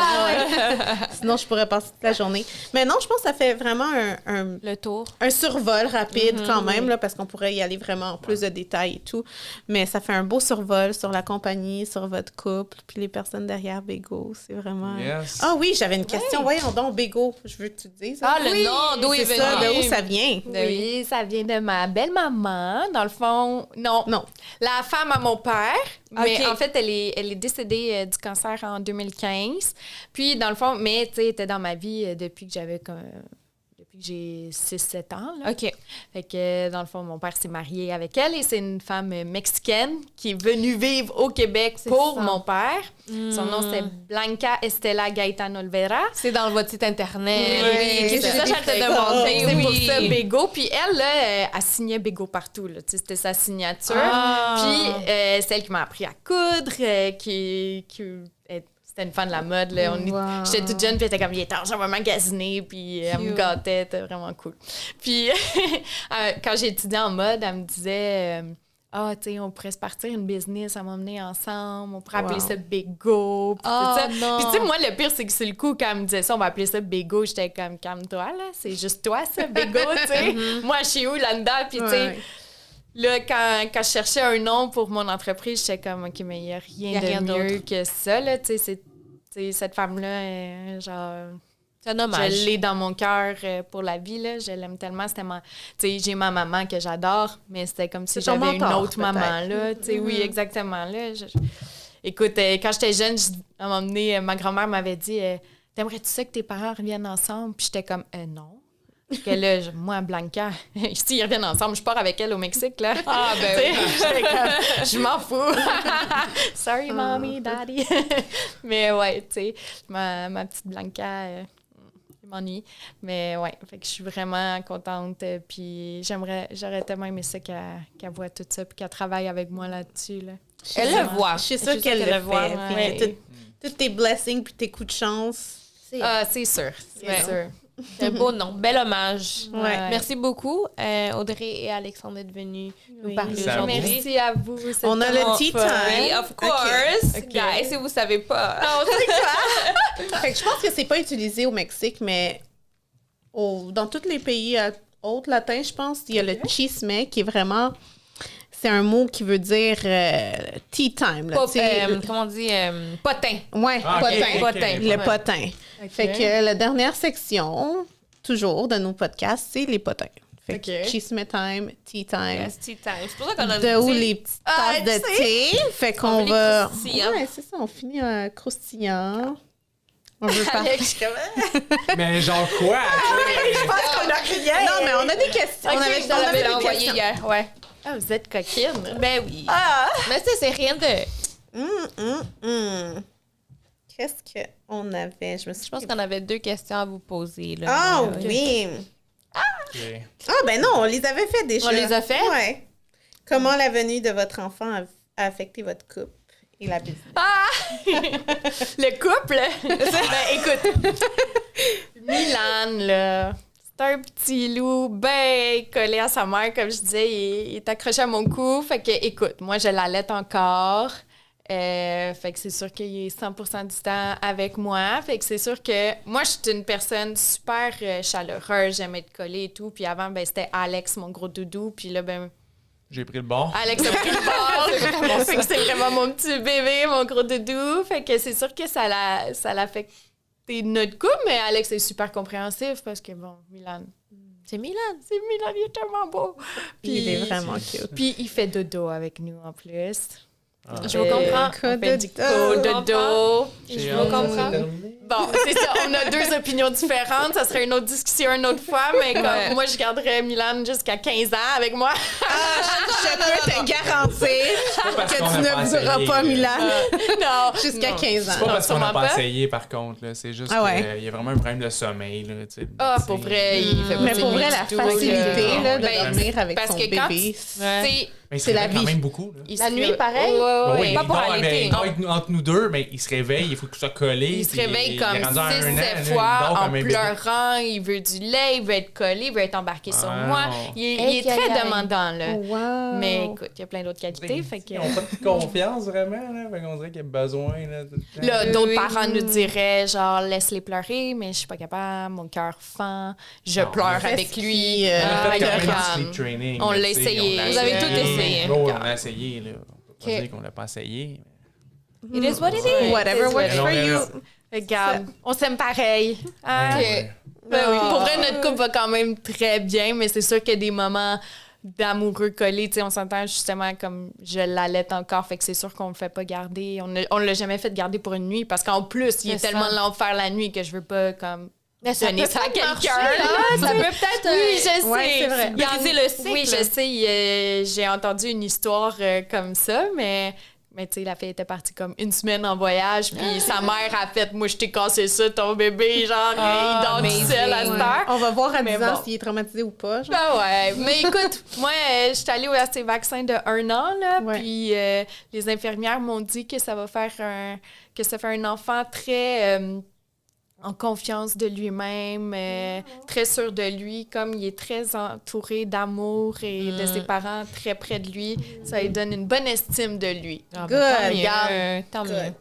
sinon, je pourrais passer toute la journée. Mais non, je pense que ça fait vraiment Le tour. un survol rapide quand même, là, parce qu'on pourrait y aller vraiment en plus de détails et tout. Mais ça fait un beau survol sur la compagnie, sur votre couple, puis les personnes derrière Bego. C'est vraiment... Yes. Ah oui, j'avais une question. Voyons donc, Bego, je veux que tu te dises. Ah, le nom, d'où est C'est ça, venu? de où ça vient? Oui, ça vient de ma belle-maman. Dans le fond, non. La femme à mon père, mais Ok. en fait, elle est décédée du cancer en 2015. Puis, dans le fond, mais tu sais, elle était dans ma vie depuis que j'ai 6-7 ans. Là. OK. Fait que, dans le fond, mon père s'est marié avec elle et c'est une femme mexicaine qui est venue vivre au Québec pour mon père. Son nom, c'est Blanca Estela Gaetano Olvera. C'est dans votre site Internet. Oui, c'est ça, j'ai j'allais te fait demander. C'est Oui. pour ça, Bego. Puis elle, là, elle signait Bego partout. Là. Tu sais, c'était sa signature. Ah. Puis c'est elle qui m'a appris à coudre, c'était une fan de la mode. Là. Wow. J'étais toute jeune, puis elle était comme, il est tard, j'en vais magasiner, puis elle me Cute. gâtait, c'était vraiment cool. Puis quand j'ai étudié en mode, elle me disait... ah, tu sais, on pourrait se partir une business à m'emmener ensemble, on pourrait appeler ça Bego, puis Oh, tout ça. non. Puis tu sais, moi, le pire, c'est que sur le coup, quand elle me disait ça, on va appeler ça Bego, j'étais comme, calme-toi, là, c'est juste toi, ça, Bego, tu sais. Moi, je suis où là-dedans, puis tu sais... Ouais. Là, quand je cherchais un nom pour mon entreprise, j'étais comme, OK, mais il n'y a rien de mieux que ça, là, tu sais, cette femme-là, genre... C'est dommage. Je l'ai dans mon cœur pour la vie, là. Je l'aime tellement. C'était tu sais, j'ai ma maman que j'adore, mais c'était comme si C'est ton j'avais une mentor, autre maman, là. Tu sais, oui, exactement, là. Écoute, quand j'étais jeune, à un moment donné, ma grand-mère m'avait dit t'aimerais-tu ça que tes parents reviennent ensemble? Puis j'étais comme non. Que là, moi, Blanca, si ils reviennent ensemble, je pars avec elle au Mexique, là. Ah, ben oui. J'étais comme, je m'en fous. Sorry, mommy, daddy. Mais ouais, tu sais, ma petite Blanca, je m'ennuie. Mais ouais, fait que je suis vraiment contente. Puis j'aurais tellement aimé ça qu'elle voit tout ça, puis qu'elle travaille avec moi là-dessus, là. Elle le voit. Je suis sûre qu'elle le voit. fait. Puis ouais. que tous tes blessings puis tes coups de chance. Ah, c'est sûr, c'est Ouais. sûr. C'est un beau nom. Bel hommage. Ouais. Merci beaucoup, Audrey et Alexandre, d'être venus nous Oui. parler Ça aujourd'hui. Merci à vous. c'était On a le tellement tea fun. time. Oui, of course. Guys, si vous savez pas. Fait que je pense que c'est pas utilisé au Mexique, mais dans tous les pays autres latins, je pense, il y a le chisme qui est vraiment... C'est un mot qui veut dire tea time. Là, tu sais. Comment on dit? Potin. Ouais, Ah, ok, potin. ok, ok. Potin. Le potin. Fait que la dernière section, toujours, de nos podcasts, c'est les potins. Fait que Ok. chisme time, tea time. Yes, tea time. C'est pour ça qu'on a De où dit- les petites Ah, tasses de tu sais. thé. Fait qu'on finit va... croustillant. Ouais, c'est ça, on finit croustillant. On veut pas... Mais genre quoi? Je pense qu'on a rien. Non, mais on a des questions. Ok, on avait, je on l'avais avait des envoyé questions. hier. Ouais. Ah, vous êtes coquine. Ben oui. Mais ça, c'est rien de... Qu'est-ce qu'on avait? Je pense qu'on avait 2 questions à vous poser. Là. Ah Mais, oui! Ok. Ah ben non, on les avait fait déjà. On les a fait? Ouais. Comment la venue de votre enfant a affecté votre couple Et la business. Le couple? Ben, écoute, Milan, là, c'est un petit loup bien collé à sa mère, comme je disais, il est accroché à mon cou. Fait que, écoute, moi, je l'allaite encore. Fait que c'est sûr qu'il est 100% du temps avec moi. Fait que c'est sûr que moi, je suis une personne super chaleureuse, j'aime être collée et tout. Puis avant, ben, c'était Alex, mon gros doudou. Puis là, ben, J'ai pris le bord. Alex a pris le bord. Fait que c'est vraiment mon petit bébé, mon gros doudou. Fait que c'est sûr que ça l'affecté notre couple, mais Alex est super compréhensif parce que, bon, Milan. C'est Milan, il est tellement beau. Puis, Il est vraiment cute. Puis il fait dodo avec nous en plus. Je vous comprends. On fait du dodo. Je vous comprends. Bon, c'est ça, on a deux opinions différentes. Ça serait une autre discussion une autre fois, mais comme moi, je garderais Milan jusqu'à 15 ans avec moi. Je peux te garantir parce que qu'on tu n'a ne pas voudras essayé, pas là. Milan Non. jusqu'à Non. 15 ans. C'est pas parce qu'on n'a sûrement pas pas. essayé, par contre. Là. C'est juste Ah ouais. qu'il y a vraiment un problème de sommeil. Là, tu sais. Ah, pour vrai, il fait pas Mais de pour vrai, nuit la du tout, facilité là, de Ben, dormir avec parce son que quand bébé. tu- Mais il se C'est la réveille quand vie. même beaucoup. Là. il La se nuit, réveille- pareil? Ouais, ouais, Oui, ouais. pas pour allaiter. il dort entre nous deux, mais il se réveille, il faut que tout soit collé. Il se puis réveille il comme est rendu à 1 an, 6-7 là, il fois dort en comme un bébé. pleurant. Il veut du lait, il veut être collé, il veut être embarqué sur Ah, moi. non. Il Aïe, est aïe, très aïe. demandant, là. Wow. Mais écoute, il y a plein d'autres qualités. Fait que... Ils n'ont pas de confiance vraiment. Là, fait qu'on dirait qu'il y a besoin. Là, tout le temps. Là, d'autres Oui. parents nous diraient, genre, laisse-les pleurer, mais je suis pas capable, mon cœur fend, je Non, pleure mais avec si, lui. On a Ah, fait il y a quand même comme- du sleep training. on là, l'a tu sais, essayé. on l'a Vous avez tout essayé. Oh, on a essayé. Là. On peut pas Ok. dire qu'on l'a pas essayé. It is what it is. Whatever It's works what for it you. is. Regarde, on s'aime pareil. Hein? Ouais. Ben oui, Ah. pour vrai, notre couple va quand même très bien, mais c'est sûr qu'il y a des moments d'amoureux collés. Tu sais, on s'entend justement comme je l'allaite encore, fait que c'est sûr qu'on le fait pas garder. On l'a jamais fait garder pour une nuit parce qu'en plus, il est C'est tellement ça. l'enfer la nuit que je veux pas comme Mais ça donner peut ça à peut-être quelqu'un. marcher, là, hein. tu Ça sais. peut peut-être, Oui, je sais. ouais, c'est vrai. briser le cycle. Oui, je sais. J'ai entendu une histoire comme ça, mais tu sais, la fille était partie comme une semaine en voyage, puis sa mère a fait « Moi, je t'ai cassé ça, ton bébé, genre, il dort tout seul à cette heure. » On va voir à 10 Mais ans bon. s'il est traumatisé ou pas. Genre. Ben ouais, mais écoute, moi, je suis allée à ces vaccins de 1 an, là, Ouais. puis les infirmières m'ont dit que ça fait un enfant très en confiance de lui-même, très sûr de lui, comme il est très entouré d'amour et de ses parents très près de lui, ça lui donne une bonne estime de lui. Ah, Good. ben, tant mieux. Regarde. Tant mieux. Good.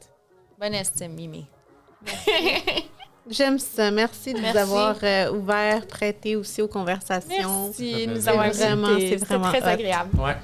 Bonne estime, Mimi. J'aime ça. Merci de nous Merci. avoir ouvert, prêté aussi aux conversations. Merci de nous C'est avoir vraiment- invités. c'est C'était vraiment très hot. agréable. Ouais.